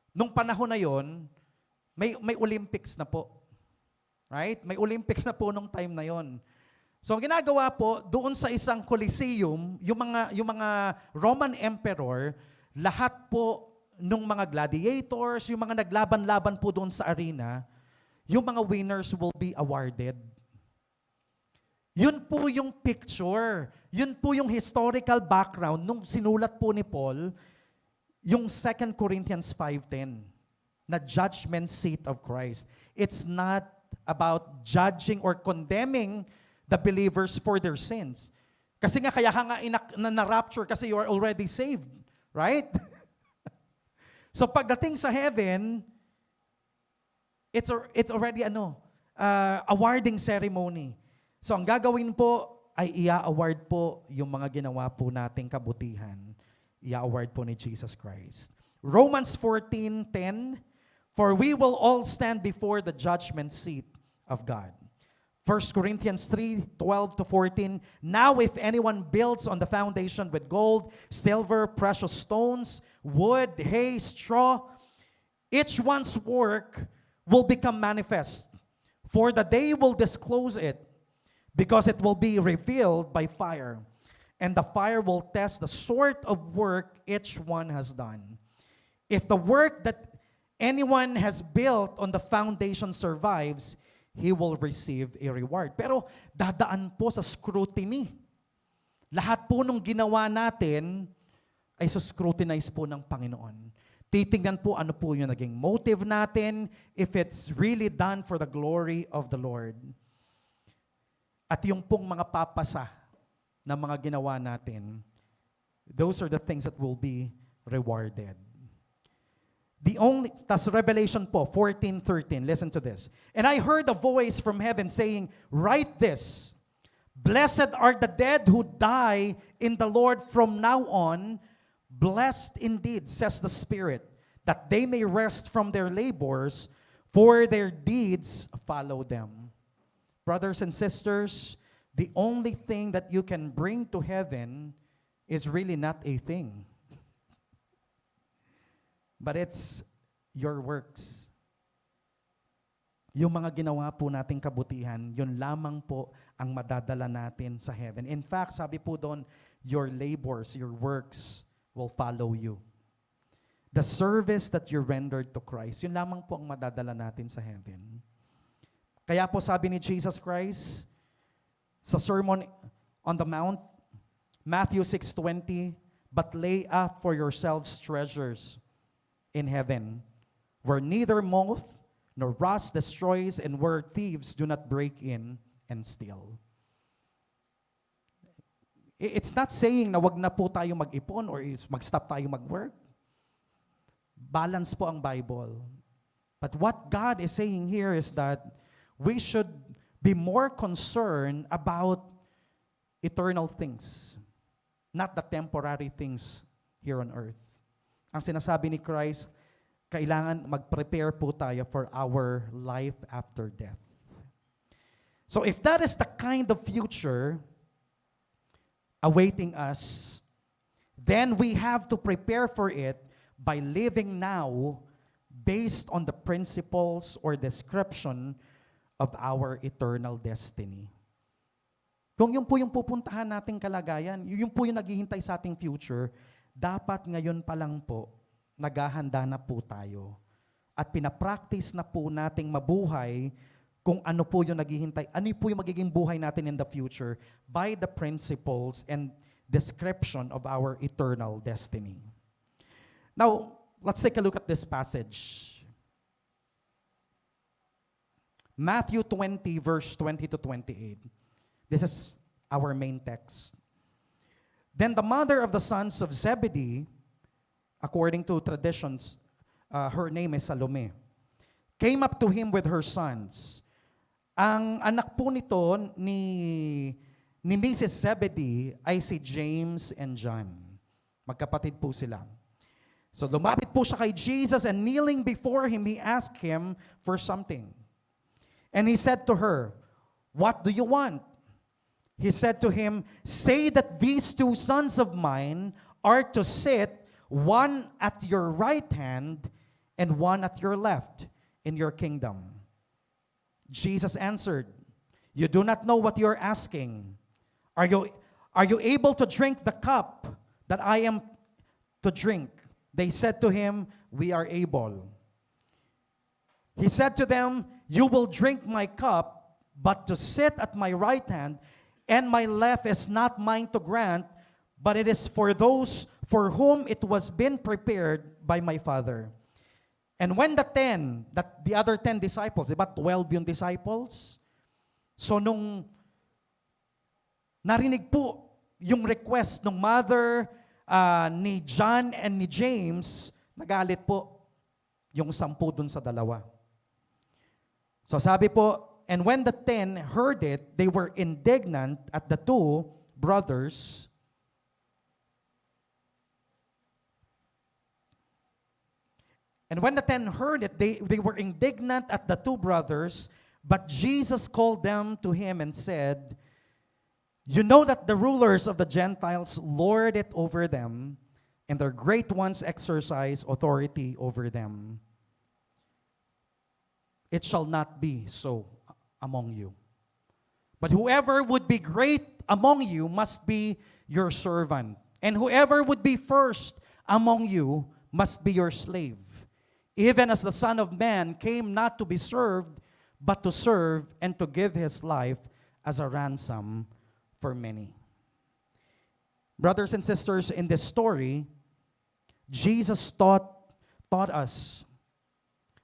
nung panahon na yon, may Olympics na po. Right? May Olympics na po nung time na yon. So ang ginagawa po, doon sa isang Coliseum, yung mga Roman Emperor, lahat po nung mga gladiators, yung mga naglaban-laban po doon sa arena, yung mga winners will be awarded. Yun po yung picture. Yun po yung historical background nung sinulat po ni Paul, yung 2 Corinthians 5:10, na judgment seat of Christ. It's not about judging or condemning the believers for their sins. Kasi nga, kaya ka nga na-rapture kasi you are already saved. Right? So pagdating sa heaven, it's already awarding ceremony. So ang gagawin po ay ia-award po yung mga ginawa po nating kabutihan. Ia-award po ni Jesus Christ. Romans 14:10, for we will all stand before the judgment seat of God. 1 Corinthians 3:12-14, now if anyone builds on the foundation with gold, silver, precious stones, wood, hay, straw, each one's work will become manifest, for the day will disclose it, because it will be revealed by fire, and the fire will test the sort of work each one has done. If the work that anyone has built on the foundation survives, he will receive a reward. Pero dadaan po sa scrutiny. Lahat po nung ginawa natin ay scrutinize po ng Panginoon. Titingnan po ano po yung naging motive natin, if it's really done for the glory of the Lord. At yung pong mga papasa na mga ginawa natin, those are the things that will be rewarded. That's Revelation po, 14:13. Listen to this. And I heard a voice from heaven saying, write this, blessed are the dead who die in the Lord from now on. Blessed indeed, says the Spirit, that they may rest from their labors, for their deeds follow them. Brothers and sisters, the only thing that you can bring to heaven is really not a thing, but it's your works. Yung mga ginawa po nating kabutihan, yun lamang po ang madadala natin sa heaven. In fact, sabi po doon, your labors, your works will follow you. The service that you rendered to Christ, yun lamang po ang madadala natin sa heaven. Kaya po sabi ni Jesus Christ sa Sermon on the Mount, Matthew 6:20, but lay up for yourselves treasures in heaven, where neither moth nor rust destroys, and where thieves do not break in and steal. It's not saying na wag na po tayo mag-ipon or mag-stop tayo mag-work. Balance po ang Bible. But what God is saying here is that we should be more concerned about eternal things, not the temporary things here on earth. Ang sinasabi ni Christ, kailangan mag-prepare po tayo for our life after death. So if that is the kind of future awaiting us, then we have to prepare for it by living now based on the principles or description of our eternal destiny. Kung yun po yung pupuntahan nating kalagayan, yun po yung naghihintay sa ating future, dapat ngayon pa lang po, naghahanda na po tayo. At pinapractice na po nating mabuhay kung ano po yung naghihintay, ano po yung magiging buhay natin in the future by the principles and description of our eternal destiny. Now, let's take a look at this passage. Matthew 20, verse 20-28. This is our main text. Then the mother of the sons of Zebedee, according to traditions, her name is Salome, came up to him with her sons. Ang anak po nito ni Mrs. Zebedee ay si James and John. Magkapatid po sila. So lumapit po siya kay Jesus, and kneeling before him, he asked him for something. And he said to her, "What do you want?" He said to him, "Say that these two sons of mine are to sit, one at your right hand and one at your left, in your kingdom." Jesus answered, "You do not know what you are asking. Are you able to drink the cup that I am to drink?" They said to him, "We are able." He said to them, "You will drink my cup, but to sit at my right hand and my left is not mine to grant, but it is for those for whom it was been prepared by my Father. And when the other 10 disciples, di ba 12 yung disciples? So nung narinig po yung request ng mother ni John and ni James, nagalit po yung 10 dun sa 2. So sabi po, and when the 10 heard it, they were indignant at the 2 brothers. And when the 10 heard it, they were indignant at the 2 brothers, but Jesus called them to him and said, you know that the rulers of the Gentiles lord it over them, and their great ones exercise authority over them. It shall not be so among you. But whoever would be great among you must be your servant, and whoever would be first among you must be your slave. Even as the Son of Man came not to be served, but to serve and to give his life as a ransom for many. Brothers and sisters, in this story, Jesus taught us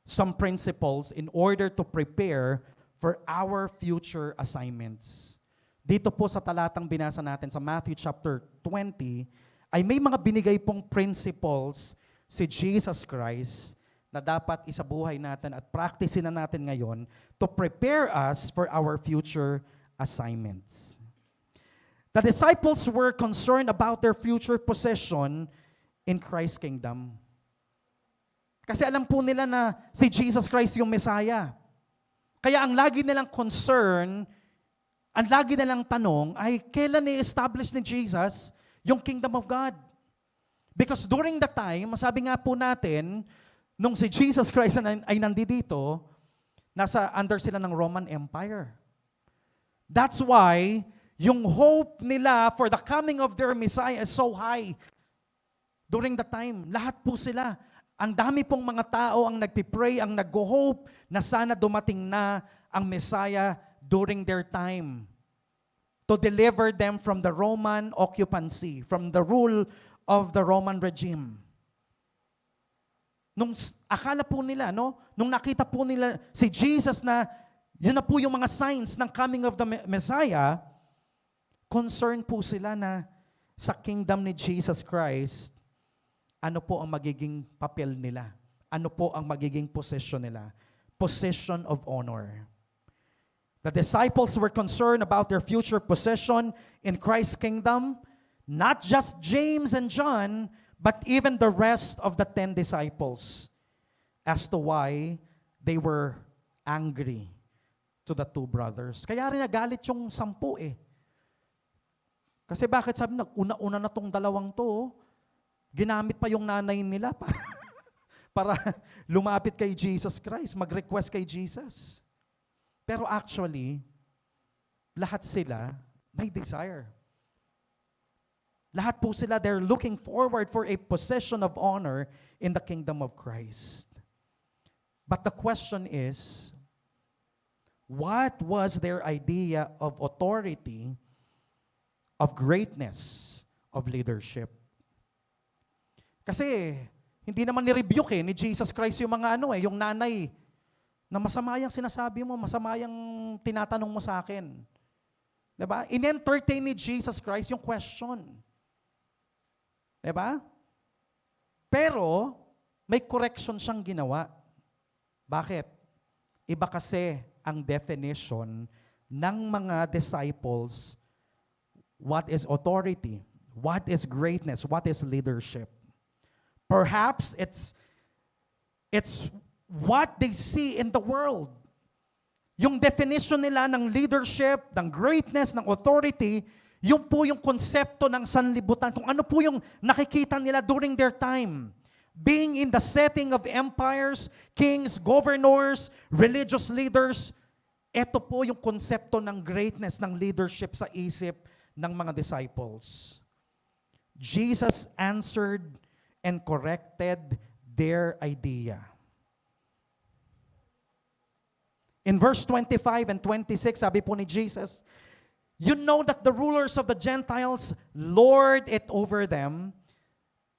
some principles in order to prepare for our future assignments. Dito po sa talatang binasa natin sa Matthew chapter 20, ay may mga binigay pong principles si Jesus Christ na dapat isabuhay natin at practicein na natin ngayon to prepare us for our future assignments. The disciples were concerned about their future position in Christ's kingdom. Kasi alam po nila na si Jesus Christ yung Messiah. Kaya ang lagi nilang concern, ang lagi nilang tanong ay kailan i-establish ni Jesus yung kingdom of God? Because during the time, masabi nga po natin, nung si Jesus Christ ay nandito, nasa under sila ng Roman Empire. That's why yung hope nila for the coming of their Messiah is so high. During the time, lahat po sila, ang dami pong mga tao ang nagpipray, ang nag-hope na sana dumating na ang Messiah during their time to deliver them from the Roman occupancy, from the rule of the Roman regime. Nung akala po nila, nung nakita po nila si Jesus na yun na po yung mga signs ng coming of the Messiah, concerned po sila na sa kingdom ni Jesus Christ, ano po ang magiging papel nila? Ano po ang magiging position nila? Position of honor. The disciples were concerned about their future position in Christ's kingdom, not just James and John, but even the rest of the 10 disciples, as to why they were angry to the 2 brothers. Kaya rin nagalit yung 10 eh. Kasi bakit sabi na, una-una na tong 2 to, ginamit pa yung nanay nila para lumapit kay Jesus Christ, mag-request kay Jesus. Pero actually, lahat sila may desire. Lahat po sila, they're looking forward for a position of honor in the kingdom of Christ. But the question is, what was their idea of authority, of greatness, of leadership? Kasi, hindi naman ni-rebuke ni Jesus Christ yung mga yung nanay, na masama yung sinasabi mo, masama yung tinatanong mo sa akin. Diba? In-entertain ni Jesus Christ yung question. Diba? Pero, may correction siyang ginawa. Bakit? Iba kasi ang definition ng mga disciples, what is authority, what is greatness, what is leadership. Perhaps it's what they see in the world. Yung definition nila ng leadership, ng greatness, ng authority, yung po yung konsepto ng sanlibutan, kung ano po yung nakikita nila during their time. Being in the setting of empires, kings, governors, religious leaders, ito po yung konsepto ng greatness, ng leadership sa isip ng mga disciples. Jesus answered and corrected their idea. In verse 25 and 26, sabi po ni Jesus, you know that the rulers of the Gentiles lord it over them,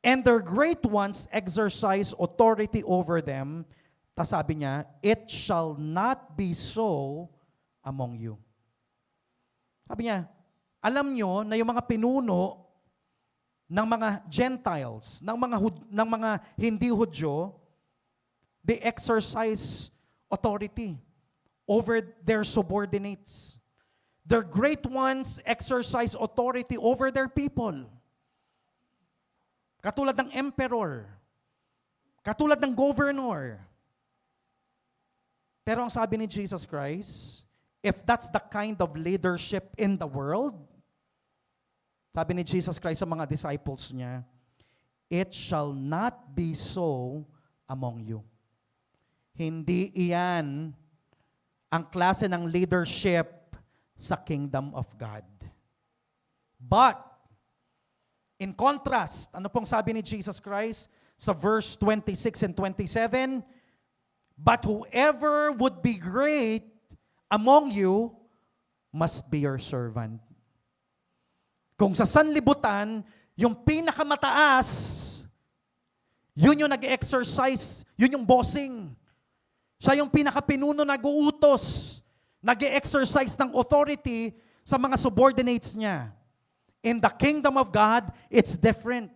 And their great ones exercise authority over them. Tas sabi niya, it shall not be so among you. Sabi niya, alam nyo na yung mga pinuno ng mga Gentiles, ng mga hindi Hudyo, they exercise authority over their subordinates. Their great ones exercise authority over their people. Katulad ng emperor. Katulad ng governor. Pero ang sabi ni Jesus Christ, if that's the kind of leadership in the world, sabi ni Jesus Christ sa mga disciples niya, it shall not be so among you. Hindi iyan ang klase ng leadership sa kingdom of God. But, in contrast, ano pong sabi ni Jesus Christ sa verse 26 and 27? But whoever would be great among you must be your servant. Kung sa sanlibutan, yung pinakamataas, yun yung nag-exercise, yun yung bossing. Siya yung pinakapinuno nag-uutos, nag-exercise ng authority sa mga subordinates niya. In the kingdom of God, it's different.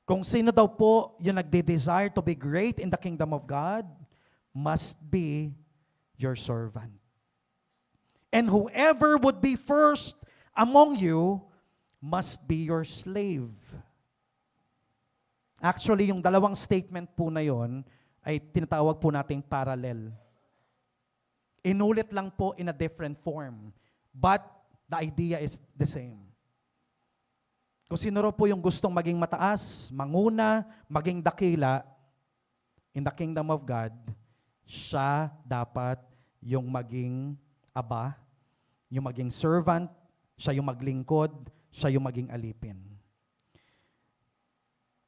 Kung sino daw po yung nagde-desire to be great in the kingdom of God, must be your servant. And whoever would be first among you must be your slave. Actually, yung dalawang statement po na yon ay tinatawag po nating parallel. Inulit lang po in a different form. But the idea is the same. Kung sino raw po yung gustong maging mataas, manguna, maging dakila, in the kingdom of God, siya dapat yung maging aba, yung maging servant, siya yung maglingkod, siya yung maging alipin.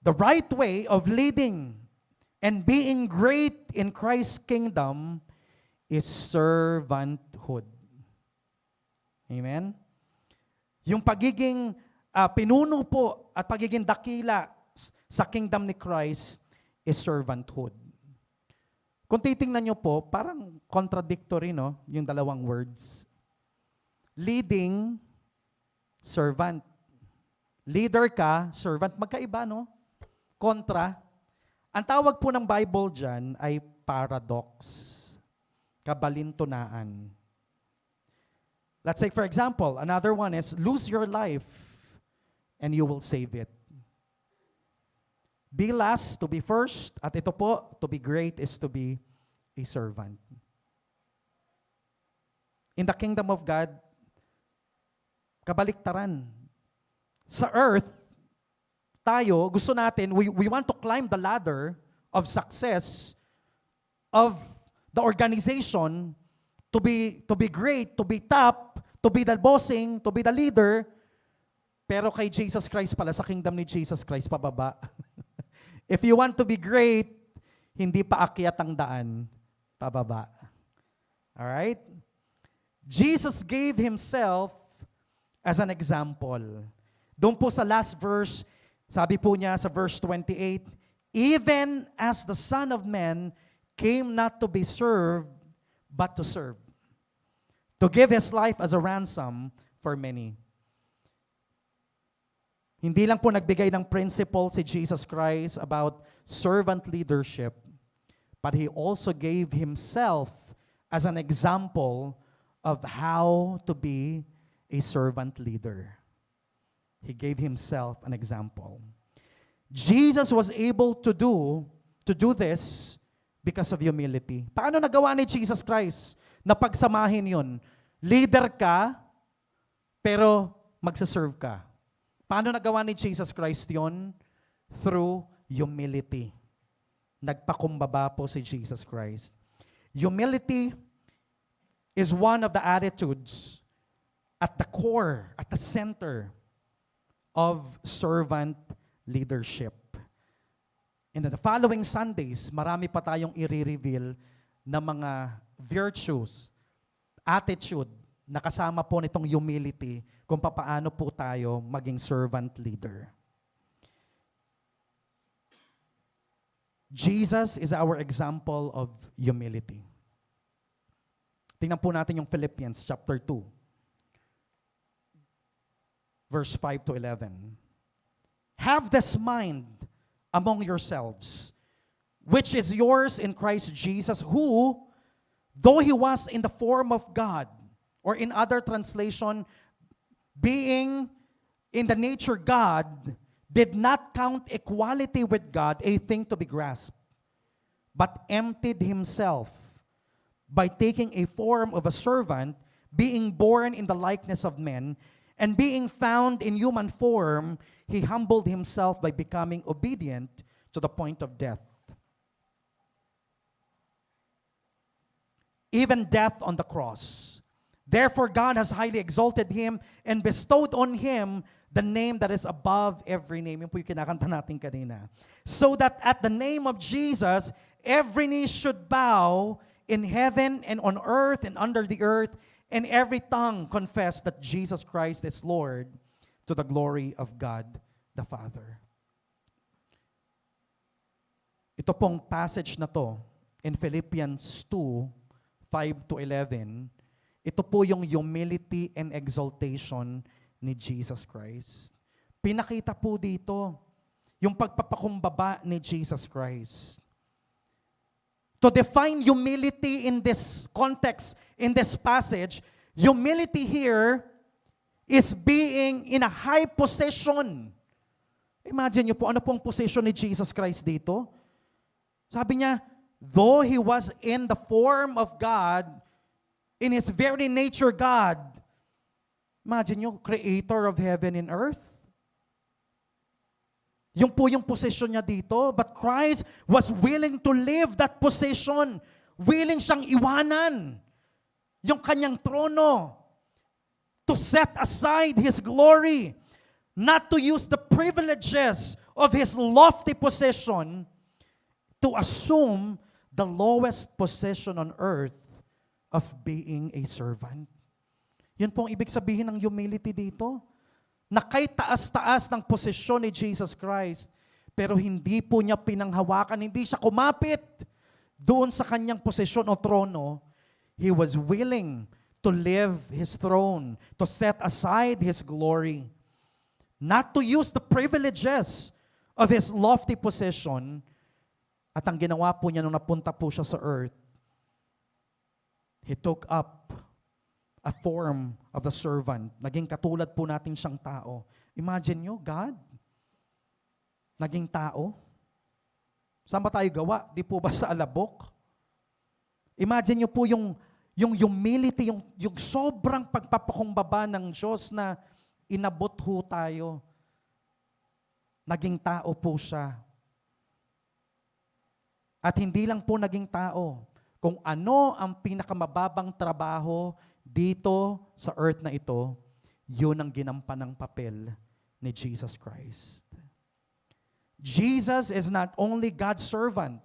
The right way of leading and being great in Christ's kingdom is servanthood. Amen? Yung pagiging pinuno po at pagiging dakila sa kingdom ni Christ is servanthood. Kung titingnan nyo po, parang contradictory, no? Yung dalawang words. Leading, servant. Leader ka, servant. Magkaiba, no? Kontra. Ang tawag po ng Bible dyan ay paradox. Kabalintunaan. Let's say, for example, another one is, lose your life and you will save it. Be last to be first, at ito po, to be great is to be a servant. In the kingdom of God, kabaliktaran. Sa earth, tayo, gusto natin, we want to climb the ladder of success of the organization to be great, to be top, to be the bossing, to be the leader. Pero kay Jesus Christ pala, sa kingdom ni Jesus Christ, pababa. If you want to be great, hindi pa akyat ang daan, pababa. Alright? Jesus gave Himself as an example. Doon po sa last verse, sabi po niya sa verse 28, even as the Son of Man came not to be served, but to serve. To give His life as a ransom for many. Hindi lang po nagbigay ng principle si Jesus Christ about servant leadership, but He also gave Himself as an example of how to be a servant leader. He gave Himself an example. Jesus was able to do this because of humility. Paano nagawa ni Jesus Christ na pagsamahin yun? Leader ka, pero magsaserve ka. Paano nagawa ni Jesus Christ yon? Through humility. Nagpakumbaba po si Jesus Christ. Humility is one of the attitudes at the core, at the center of servant leadership. In the following Sundays, marami pa tayong i-reveal na mga virtues, attitude, na kasama po nitong humility kung papaano po tayo maging servant leader. Jesus is our example of humility. Tingnan po natin yung Philippians chapter 2, verse 5 to 11. Have this mind among yourselves, which is yours in Christ Jesus, who, though he was in the form of God, or in other translation, being in the nature God, did not count equality with God a thing to be grasped, but emptied himself by taking a form of a servant, being born in the likeness of men, and being found in human form, he humbled himself by becoming obedient to the point of death, even death on the cross. Therefore God has highly exalted him and bestowed on him the name that is above every name. Yung po yung kinakanta natin kanina. So that at the name of Jesus, every knee should bow in heaven and on earth and under the earth, and every tongue confess that Jesus Christ is Lord, to the glory of God the Father. Ito pong passage na to in Philippians 2, 5 to 11, ito po yung humility and exaltation ni Jesus Christ. Pinakita po dito yung pagpapakumbaba ni Jesus Christ. To define humility in this context, in this passage, humility here is being in a high position. Imagine niyo po, ano pong position ni Jesus Christ dito? Sabi niya, though he was in the form of God, in his very nature God, imagine nyo, creator of heaven and earth. Yung po yung position niya dito. But Christ was willing to live that position. Willing siyang iwanan yung kanyang trono to set aside his glory, not to use the privileges of his lofty position to assume the lowest position on earth of being a servant. Yun pong ibig sabihin ng humility dito. Na kay taas-taas ng posisyon ni Jesus Christ, pero hindi po niya pinanghawakan, hindi siya kumapit doon sa kanyang posisyon o trono. He was willing to leave his throne, to set aside his glory, not to use the privileges of his lofty position. At ang ginawa po niya nung napunta po siya sa earth, he took up a form of the servant. Naging katulad po natin siyang tao. Imagine nyo, God, naging tao. Saan ba tayo gawa? Di po ba sa alabok? Imagine nyo po yung humility, yung sobrang pagpapakumbaba ng Diyos na inabot ho tayo. Naging tao po siya. At hindi lang po naging tao. Kung ano ang pinakamababang trabaho dito sa earth na ito, yun ang ginampanang papel ni Jesus Christ. Jesus is not only God's servant.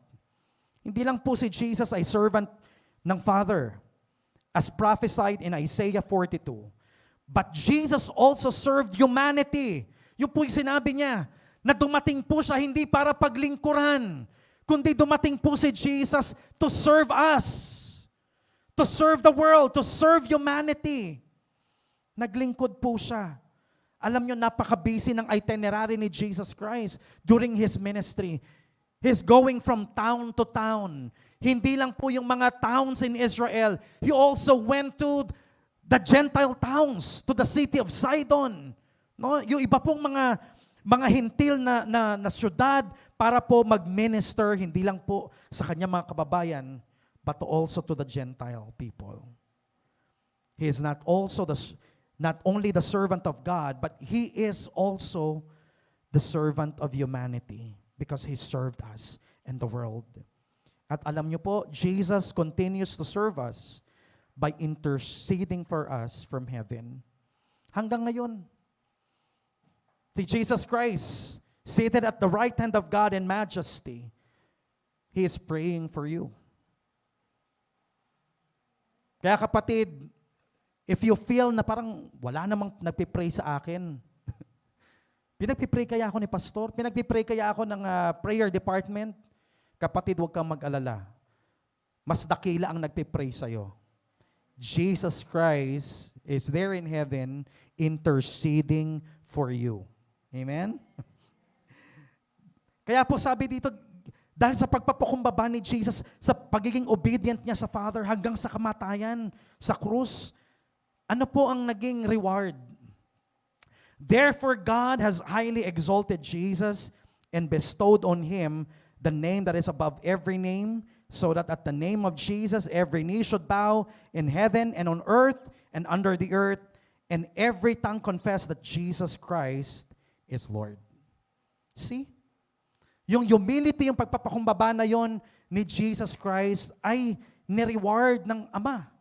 Hindi lang po si Jesus ay servant ng Father, as prophesied in Isaiah 42. But Jesus also served humanity. Yung po yung sinabi niya, na dumating po siya hindi para paglingkuran, kundi dumating po si Jesus to serve us. To serve the world, to serve humanity. Naglingkod po siya. Alam nyo, napaka-busy ng itinerary ni Jesus Christ during His ministry. He's going from town to town. Hindi lang po yung mga towns in Israel. He also went to the Gentile towns, to the city of Sidon. No? Yung iba pong mga hintil na syudad para po mag-minister, hindi lang po sa kanya mga kababayan, but also to the Gentile people. He is not only the servant of God, but He is also the servant of humanity because He served us and the world. At alam niyo po, Jesus continues to serve us by interceding for us from heaven. Hanggang ngayon, si Jesus Christ, seated at the right hand of God in majesty, He is praying for you. Kaya kapatid, if you feel na parang wala namang nagpipray sa akin, pinagpipray kaya ako ni pastor, pinagpipray kaya ako ng prayer department, Kapatid, huwag kang mag-alala. Mas dakila ang nagpipray sa'yo. Jesus Christ is there in heaven interceding for you. Amen? Kaya po sabi dito, dahil sa pagpapakumbaba ni Jesus, sa pagiging obedient niya sa Father hanggang sa kamatayan, sa krus, ano po ang naging reward? Therefore God has highly exalted Jesus and bestowed on Him the name that is above every name, so that at the name of Jesus every knee should bow in heaven and on earth and under the earth, and every tongue confess that Jesus Christ is Lord. See? Yung humility, yung pagpapakumbaba na yon ni Jesus Christ ay ni-reward ng Ama.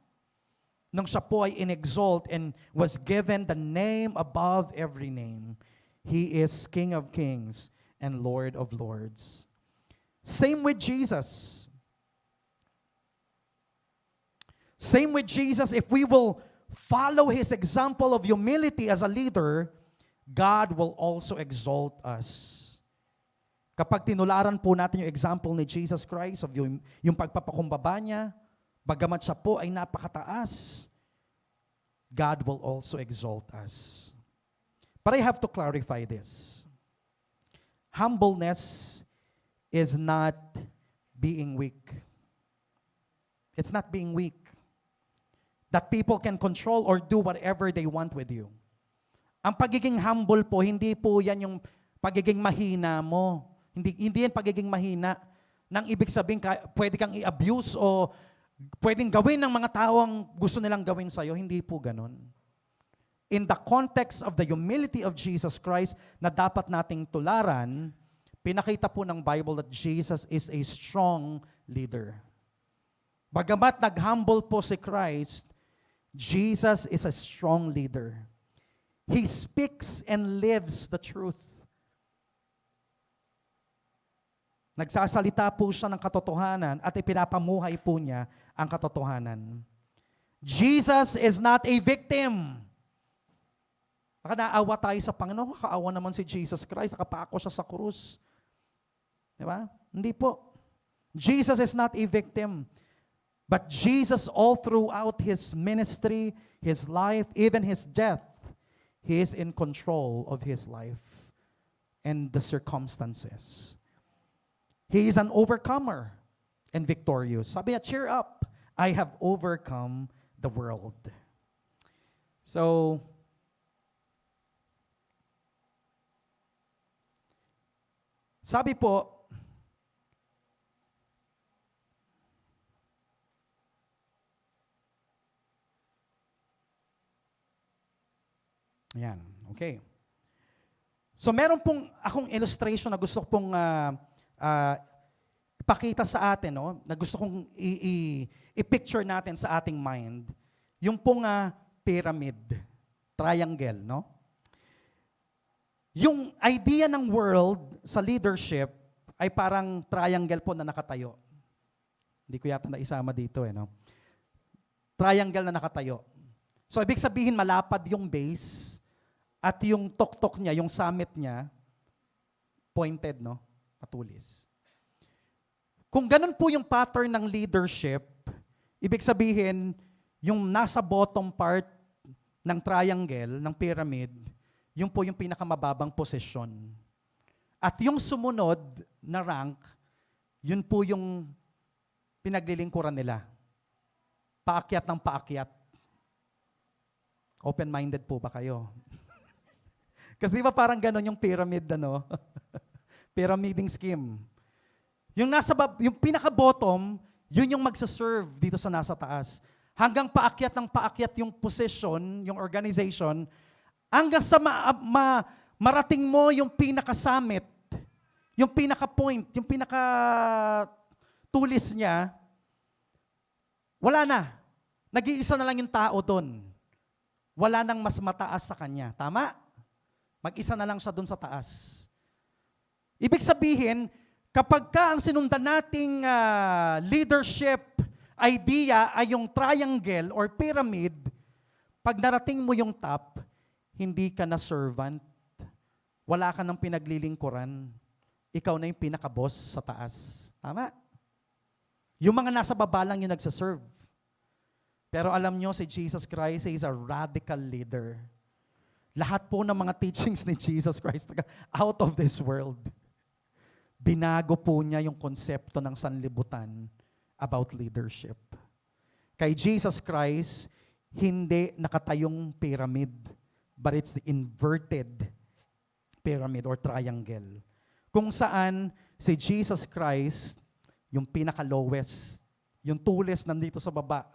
Nung siya po ay in-exalt and was given the name above every name. He is King of Kings and Lord of Lords. Same with Jesus. Same with Jesus, if we will follow His example of humility as a leader, God will also exalt us. Kapag tinularan po natin yung example ni Jesus Christ of yung pagpapakumbaba niya, bagamat siya po ay napakataas, God will also exalt us. But I have to clarify this. Humbleness is not being weak. It's not being weak. That people can control or do whatever they want with you. Ang pagiging humble po, hindi po yan yung pagiging mahina mo. Hindi yan pagiging mahina. Nang ibig sabihin, pwede kang i-abuse o pwedeng gawin ng mga tao ang gusto nilang gawin sa'yo. Hindi po ganon. In the context of the humility of Jesus Christ na dapat nating tularan, pinakita po ng Bible that Jesus is a strong leader. Bagamat nag-humble po si Christ, Jesus is a strong leader. He speaks and lives the truth. Nagsasalita po siya ng katotohanan at ipinapamuhay po niya ang katotohanan. Jesus is not a victim. Baka naawa tayo sa Panginoon, kaawa naman si Jesus Christ, nakapako siya sa krus. Di ba? Hindi po. Jesus is not a victim. But Jesus, all throughout His ministry, His life, even His death, He is in control of His life and the circumstances. He is an overcomer and victorious. Sabi niya, cheer up, I have overcome the world. So, sabi po, ayan, okay. So meron pong akong illustration na gusto pong ipakita sa atin, no? Na gusto kong i-picture natin sa ating mind. Yung pong pyramid, triangle, no? Yung idea ng world sa leadership ay parang triangle po na nakatayo. Hindi ko yata naisama dito, no? Triangle na nakatayo. So ibig sabihin malapad yung base, at yung tuktok niya, yung summit niya, pointed, no? Patulis. Kung ganun po yung pattern ng leadership, ibig sabihin, yung nasa bottom part ng triangle, ng pyramid, yun po yung pinakamababang posisyon. At yung sumunod na rank, yun po yung pinaglilingkuran nila. Paakyat ng paakyat. Open-minded po ba kayo? Kasi di ba parang gano'n yung pyramid, ano? Pyramiding scheme. Yung yung pinaka-bottom, yun yung magsaserve dito sa nasa taas. Hanggang paakyat ng paakyat yung position, yung organization, hanggang sa marating mo yung pinaka-summit, yung pinaka-point, yung pinaka-tulis niya, wala na. Nag-iisa na lang yung tao doon. Wala nang mas mataas sa kanya. Tama? Mag-isa na lang siya doon sa taas. Ibig sabihin, kapag ka ang sinundan nating leadership idea ay yung triangle or pyramid, pag narating mo yung top, hindi ka na servant. Wala ka ng pinaglilingkuran. ikaw na yung pinaka-boss sa taas. Tama? Yung mga nasa baba lang yung nagsaserve. Pero alam nyo, si Jesus Christ is a radical leader. Lahat po ng mga teachings ni Jesus Christ, out of this world. Binago po niya yung konsepto ng sanlibutan about leadership. Kay Jesus Christ, hindi nakatayong pyramid, but it's the inverted pyramid or triangle. Kung saan si Jesus Christ, yung pinaka-lowest, yung tallest nandito sa baba,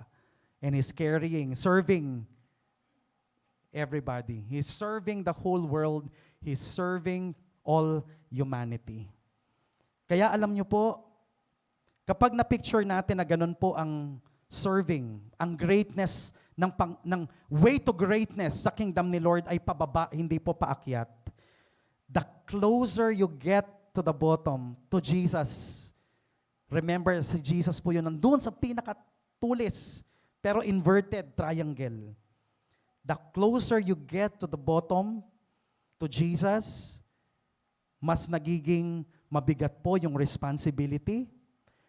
and He's carrying, serving everybody. He's serving the whole world. He's serving all humanity. Kaya alam nyo po, kapag na-picture natin na ganun po ang serving, ang greatness ng way to greatness sa kingdom ni Lord ay pababa, hindi po paakyat. The closer you get to the bottom, to Jesus, remember, si Jesus po yun, nandun sa pinakatulis, pero inverted triangle. The closer you get to the bottom, to Jesus, mas nagiging mabigat po yung responsibility,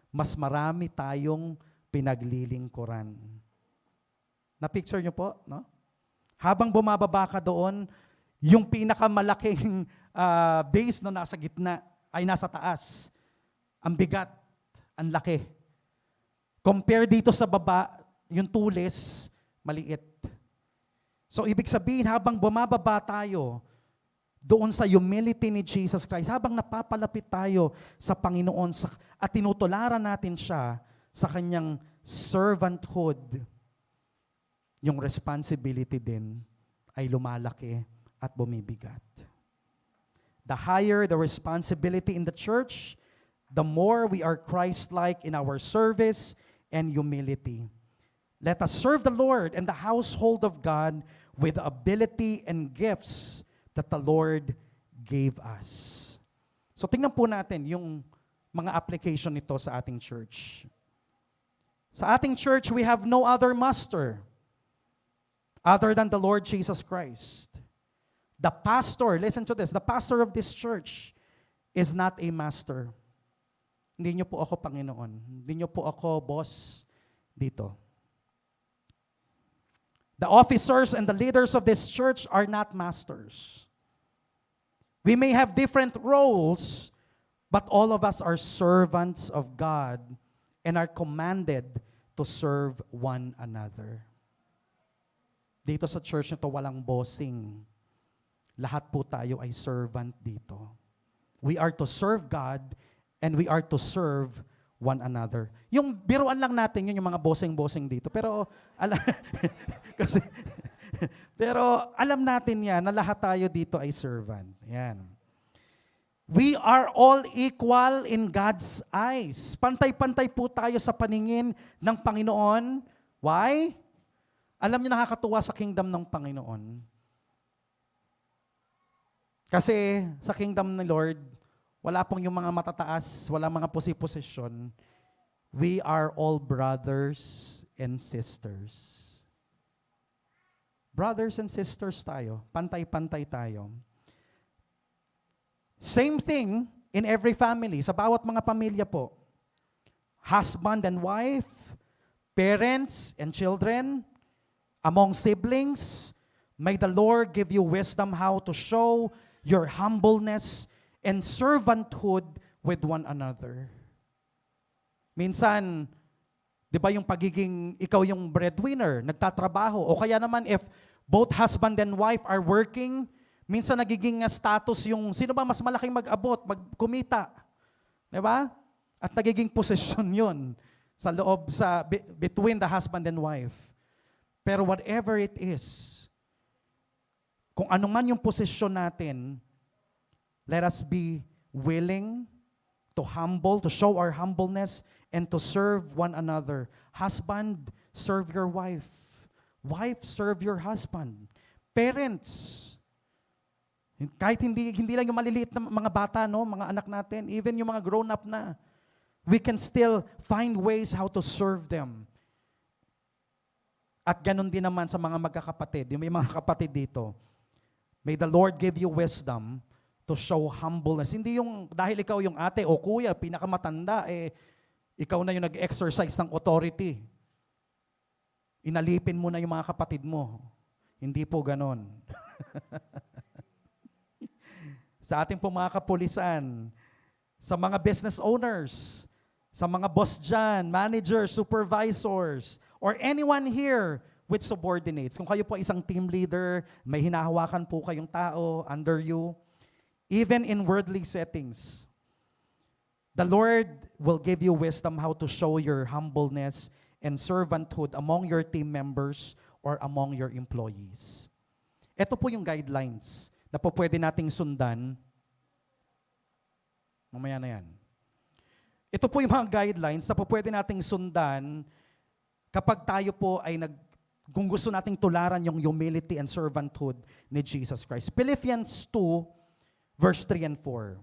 mas marami tayong pinaglilingkuran. Na-picture nyo po, no? Habang bumababa ka doon, yung pinakamalaking base na nasa gitna, ay nasa taas. Ang bigat, ang laki. Compare dito sa baba, yung tulis, maliit. So, ibig sabihin, habang bumababa tayo, doon sa humility ni Jesus Christ, habang napapalapit tayo sa Panginoon at tinutularan natin siya sa kanyang servanthood, yung responsibility din ay lumalaki at bumibigat. The higher the responsibility in the church, the more we are Christ-like in our service and humility. Let us serve the Lord and the household of God with the ability and gifts that the Lord gave us. So tingnan po natin yung mga application nito sa ating church. Sa ating church, we have no other master other than the Lord Jesus Christ. The pastor, listen to this, the pastor of this church is not a master. Hindi niyo po ako Panginoon. Hindi niyo po ako boss dito. The officers and the leaders of this church are not masters. We may have different roles, but all of us are servants of God and are commanded to serve one another. Dito sa church nito walang bossing. Lahat po tayo ay servant dito. We are to serve God and we are to serve one another. Yung biruan lang natin yun, yung mga bossing-bossing dito. Pero kasi pero alam natin yan na lahat tayo dito ay servant. Yan. We are all equal in God's eyes. Pantay-pantay po tayo sa paningin ng Panginoon. Why? Alam niyo, nakakatuwa sa kingdom ng Panginoon. Kasi sa kingdom ni Lord, wala pong yung mga matataas, wala mga posisyon. We are all brothers and sisters. Brothers and sisters tayo. Pantay-pantay tayo. Same thing in every family. Sa bawat mga pamilya po. Husband and wife, parents and children, among siblings, may the Lord give you wisdom how to show your humbleness and servanthood with one another. Minsan, di ba yung pagiging ikaw yung breadwinner, nagtatrabaho, o kaya naman if both husband and wife are working, minsan nagiging status yung sino ba mas malaking mag-abot, magkumita. Di ba? At nagiging posisyon yun sa loob, between the husband and wife. Pero whatever it is, kung ano man yung posisyon natin, let us be willing to show our humbleness and to serve one another. Husband, serve your wife. Wife, serve your husband. Parents, kahit hindi lang yung maliliit na mga bata, no, mga anak natin, even yung mga grown-up na, we can still find ways how to serve them. At ganun din naman sa mga magkakapatid, yung may mga kapatid dito. May the Lord give you wisdom to show humbleness. Hindi yung dahil ikaw yung ate o kuya, pinakamatanda, ikaw na yung nag-exercise ng authority. Inalipin mo na yung mga kapatid mo. Hindi po ganon. Sa ating po mga kapulisan, sa mga business owners, sa mga boss dyan, managers, supervisors, or anyone here with subordinates. Kung kayo po isang team leader, may hinahawakan po kayong tao under you, even in worldly settings, the Lord will give you wisdom how to show your humbleness and servanthood among your team members or among your employees. Ito po yung guidelines na po pwede nating sundan. Mamaya na yan. Ito po yung mga guidelines na po pwede nating sundan kapag tayo po ay kung gusto nating tularan yung humility and servanthood ni Jesus Christ. Philippians 2, verse 3 and 4.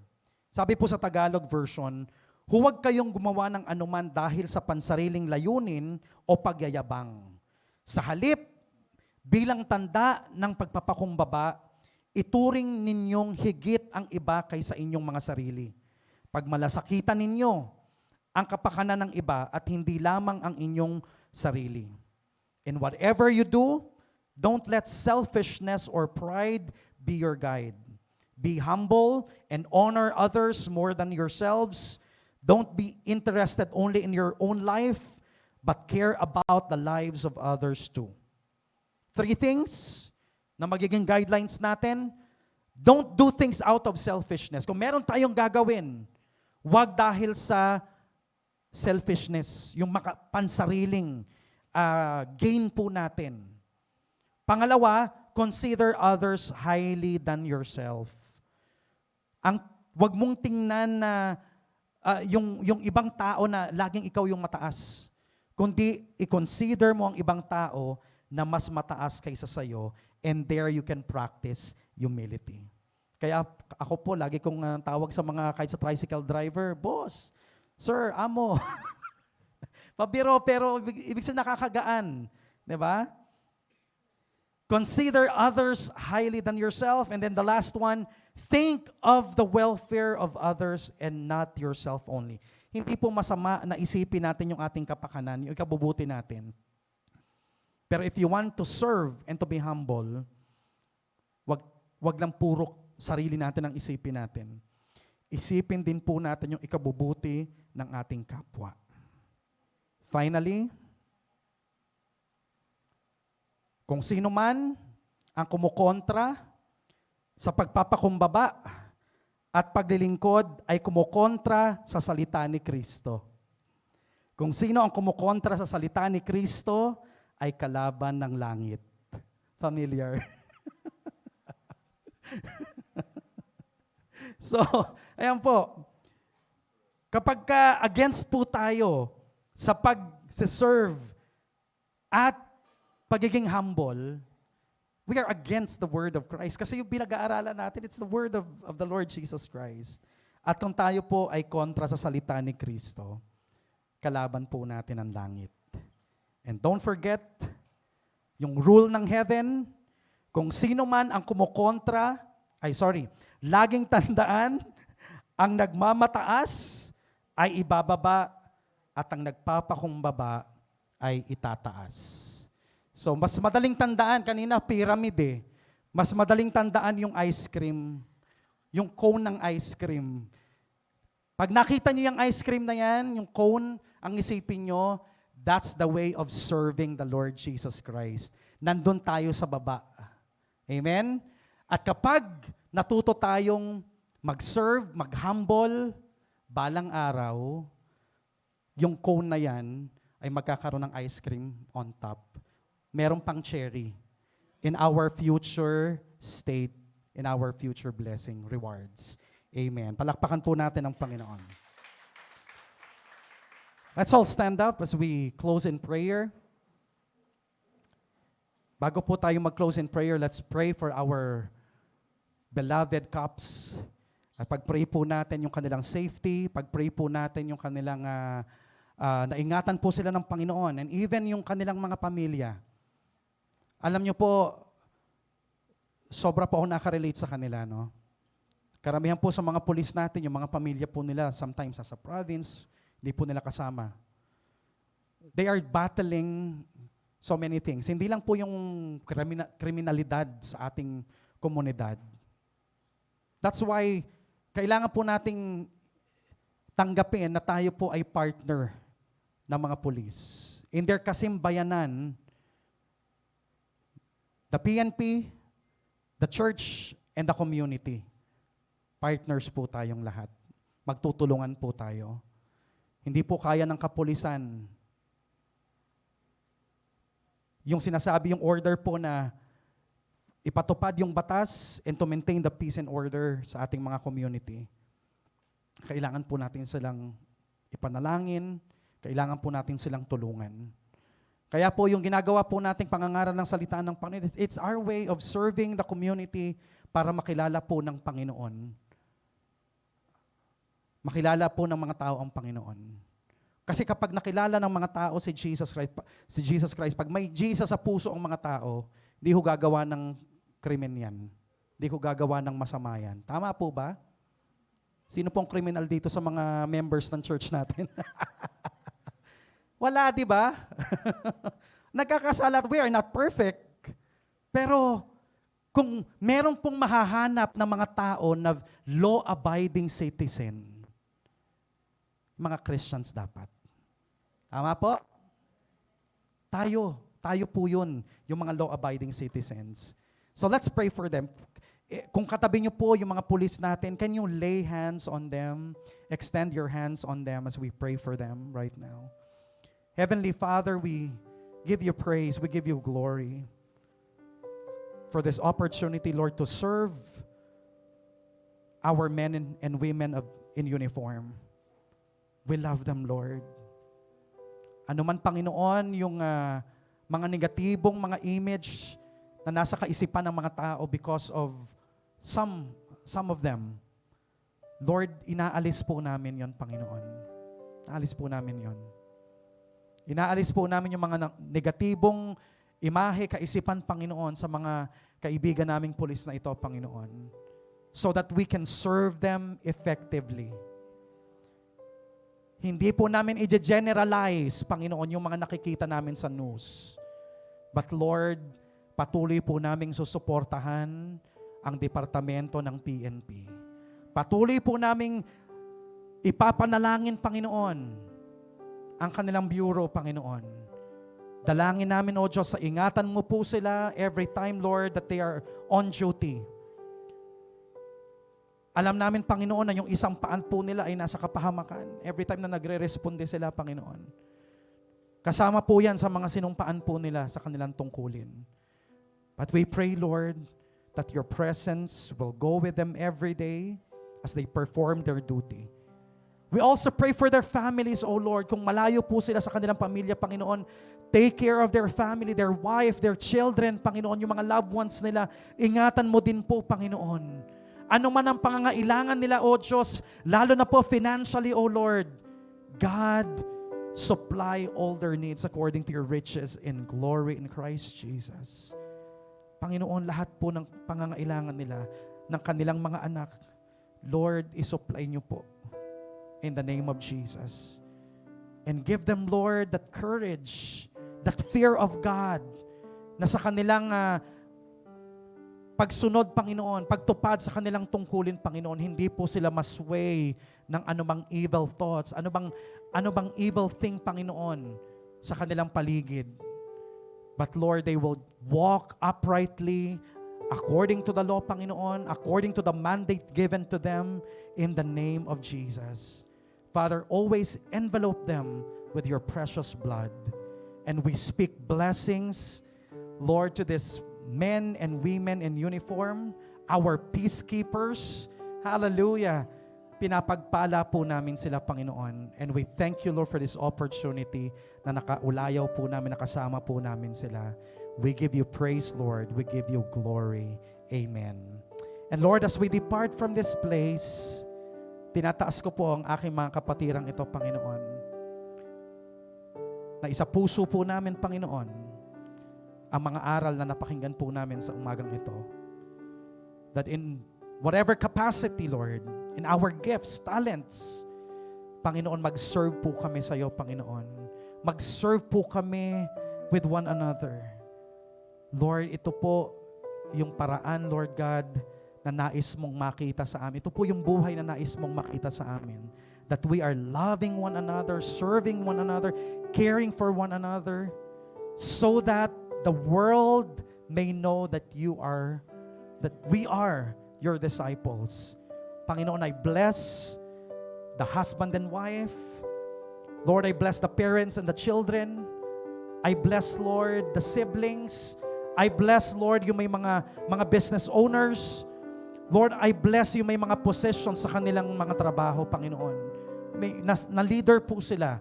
Sabi po sa Tagalog version, huwag kayong gumawa ng anuman dahil sa pansariling layunin o pagyayabang. Sa halip, bilang tanda ng pagpapakumbaba, ituring ninyong higit ang iba kaysa inyong mga sarili. Pagmalasakitan ninyo ang kapakanan ng iba at hindi lamang ang inyong sarili. In whatever you do, don't let selfishness or pride be your guide. Be humble and honor others more than yourselves. Don't be interested only in your own life, but care about the lives of others too. 3 things na magiging guidelines natin. Don't do things out of selfishness. Kung meron tayong gagawin, wag dahil sa selfishness, yung pansariling gain po natin. Pangalawa, consider others highly than yourself. Wag mong tingnan na yung ibang tao na laging ikaw yung mataas, kundi i-consider mo ang ibang tao na mas mataas kaysa sa'yo, and there you can practice humility. Kaya ako po, lagi kong tawag sa mga, kahit sa tricycle driver, boss, sir, amo. Pabiro, pero ibig sabihin nakakagaan. Diba? Consider others highly than yourself. And then the last one, think of the welfare of others and not yourself only. Hindi po masama na isipin natin yung ating kapakanan, yung ikabubuti natin. Pero if you want to serve and to be humble, wag lang puro sarili natin ang isipin natin. Isipin din po natin yung ikabubuti ng ating kapwa. Finally, kung sino man ang kumukontra sa pagpapakumbaba at paglilingkod ay kumukontra sa salita ni Kristo. Kung sino ang kumukontra sa salita ni Kristo ay kalaban ng langit. Familiar? So, ayan po. Kapag against po tayo sa pag-serve at pagiging humble, we are against the word of Christ. Kasi yung pinag-aaralan natin, it's the word of the Lord Jesus Christ. At kung tayo po ay kontra sa salita ni Kristo, kalaban po natin ang langit. And don't forget, yung rule ng heaven, kung sino man ang laging tandaan, ang nagmamataas ay ibababa at ang nagpapakumbaba ay itataas. So, mas madaling tandaan, kanina pyramid mas madaling tandaan yung ice cream, yung cone ng ice cream. Pag nakita nyo yung ice cream na yan, yung cone, ang isipin nyo, that's the way of serving the Lord Jesus Christ. Nandun tayo sa baba. Amen? At kapag natuto tayong mag-serve, mag-humble, balang araw, yung cone na yan ay magkakaroon ng ice cream on top. Meron pang cherry in our future state, in our future blessing, rewards. Amen. Palakpakan po natin ang Panginoon. Let's all stand up as we close in prayer. Bago po tayo mag-close in prayer, let's pray for our beloved cops. At pag-pray po natin yung kanilang safety, pag-pray po natin yung kanilang naingatan po sila ng Panginoon, and even yung kanilang mga pamilya. Alam nyo po, sobra po ako nakarelate sa kanila, no? Karamihan po sa mga pulis natin, yung mga pamilya po nila, sometimes sa province, hindi po nila kasama. They are battling so many things. Hindi lang po yung kriminalidad sa ating komunidad. That's why kailangan po nating tanggapin na tayo po ay partner ng mga pulis. In their kasimbayanan, the PNP, the church, and the community, partners po tayong lahat. Magtutulungan po tayo. Hindi po kaya ng kapulisan. Yung sinasabi, yung order po na ipatupad yung batas and to maintain the peace and order sa ating mga community. Kailangan po natin silang ipanalangin, kailangan po natin silang tulungan. Kaya po yung ginagawa po nating pangangaral ng salita ng Panginoon, it's our way of serving the community para makilala po ng Panginoon. Makilala po ng mga tao ang Panginoon. Kasi kapag nakilala ng mga tao si Jesus Christ, pag may Jesus sa puso ang mga tao, di ho gagawa ng krimen yan. Di ho gagawa ng masama yan. Tama po ba? Sino pong kriminal dito sa mga members ng church natin? Wala, di ba? Nagkakasala. We are not perfect. Pero kung meron pong mahahanap ng mga tao na law-abiding citizen, mga Christians dapat. Tama po? Tayo po yun, yung mga law-abiding citizens. So let's pray for them. Kung katabi niyo po yung mga pulis natin, can you lay hands on them? Extend your hands on them as we pray for them right now. Heavenly Father, we give you praise, we give you glory for this opportunity, Lord, to serve our men and women in uniform. We love them, Lord. Ano man, Panginoon, yung mga negatibong mga image na nasa kaisipan ng mga tao because of some of them, Lord, inaalis po namin yon, Panginoon. Inaalis po namin yon. Inaalis po namin yung mga negatibong imahe, kaisipan, Panginoon, sa mga kaibigan naming pulis na ito, Panginoon, so that we can serve them effectively. Hindi po namin i-generalize, Panginoon, yung mga nakikita namin sa news. But Lord, patuloy po naming susuportahan ang departamento ng PNP. Patuloy po naming ipapanalangin, Panginoon, ang kanilang bureau, Panginoon. Dalangin namin, O Diyos, sa ingatan mo po sila every time, Lord, that they are on duty. Alam namin, Panginoon, na yung isang paan po nila ay nasa kapahamakan. Every time na nagre-responde sila, Panginoon. Kasama po yan sa mga sinumpaan po nila sa kanilang tungkulin. But we pray, Lord, that your presence will go with them every day as they perform their duty. We also pray for their families, O Lord. Kung malayo po sila sa kanilang pamilya, Panginoon, take care of their family, their wife, their children, Panginoon, yung mga loved ones nila. Ingatan mo din po, Panginoon. Ano man ang pangangailangan nila, O Diyos, lalo na po financially, O Lord, God, supply all their needs according to your riches in glory in Christ Jesus. Panginoon, lahat po ng pangangailangan nila, ng kanilang mga anak, Lord, isupply niyo po in the name of Jesus. And give them, Lord, that courage, that fear of God, na sa kanilang pagsunod, Panginoon, pagtupad sa kanilang tungkulin, Panginoon, hindi po sila masway ng anumang evil thoughts, anumang evil thing, Panginoon, sa kanilang paligid. But Lord, they will walk uprightly according to the law, Panginoon, according to the mandate given to them in the name of Jesus. Father, always envelope them with your precious blood. And we speak blessings, Lord, to this men and women in uniform, our peacekeepers. Hallelujah. Pinapagpala po namin sila, Panginoon. And we thank you, Lord, for this opportunity na nakaulayaw po namin, nakasama po namin sila. We give you praise, Lord. We give you glory. Amen. And Lord, as we depart from this place, tinataas ko po ang aking mga kapatirang ito, Panginoon, na isa puso po namin, Panginoon, ang mga aral na napakinggan po namin sa umagang ito. That in whatever capacity, Lord, in our gifts, talents, Panginoon, mag-serve po kami sa iyo, Panginoon. Mag-serve po kami with one another. Lord, ito po yung paraan, Lord God, na nais mong makita sa amin. Ito po yung buhay na nais mong makita sa amin. That we are loving one another, serving one another, caring for one another, so that the world may know that we are your disciples. Panginoon, I bless the husband and wife. Lord, I bless the parents and the children. I bless, Lord, the siblings. I bless, Lord, yung may mga business owners. Lord, I bless yung may mga positions sa kanilang mga trabaho, Panginoon. Na leader po sila.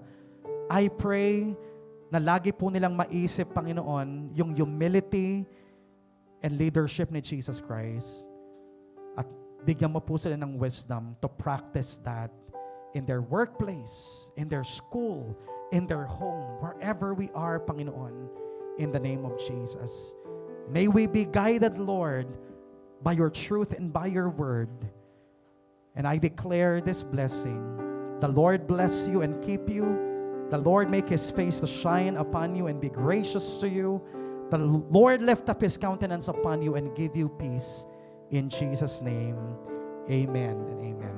I pray na lagi po nilang maisip, Panginoon, yung humility and leadership ni Jesus Christ. At bigyan mo po sila ng wisdom to practice that in their workplace, in their school, in their home, wherever we are, Panginoon, in the name of Jesus. May we be guided, Lord, by your truth and by your word. And I declare this blessing. The Lord bless you and keep you. The Lord make his face to shine upon you and be gracious to you. The Lord lift up his countenance upon you and give you peace. In Jesus' name, amen and amen.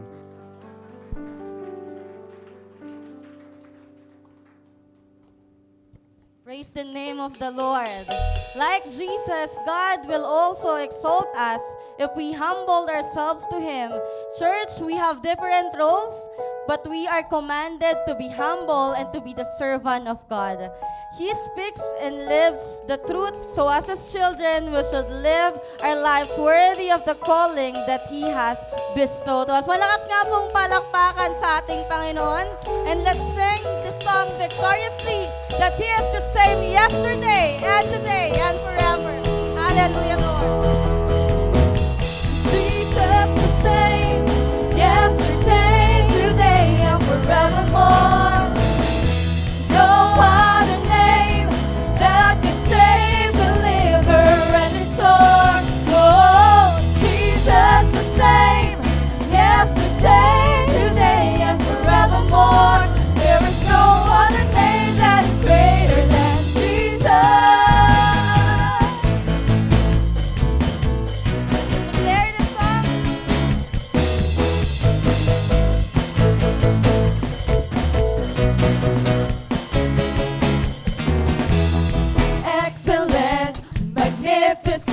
Praise the name of the Lord. Like Jesus, God will also exalt us if we humble ourselves to Him. Church, we have different roles, but we are commanded to be humble and to be the servant of God. He speaks and lives the truth, so as His children, we should live our lives worthy of the calling that He has bestowed to us. Malakas nga pong palakpakan sa ating Panginoon. And let's sing the song victoriously that He is the same yesterday and today and forever. Hallelujah, Lord. Jesus the same yesterday, today, and forevermore. No other name that can save, deliver, and restore. Oh, Jesus the same yesterday, today, and forevermore. There is no other name that is greater than Jesus. Declare the song. Excellent, magnificent.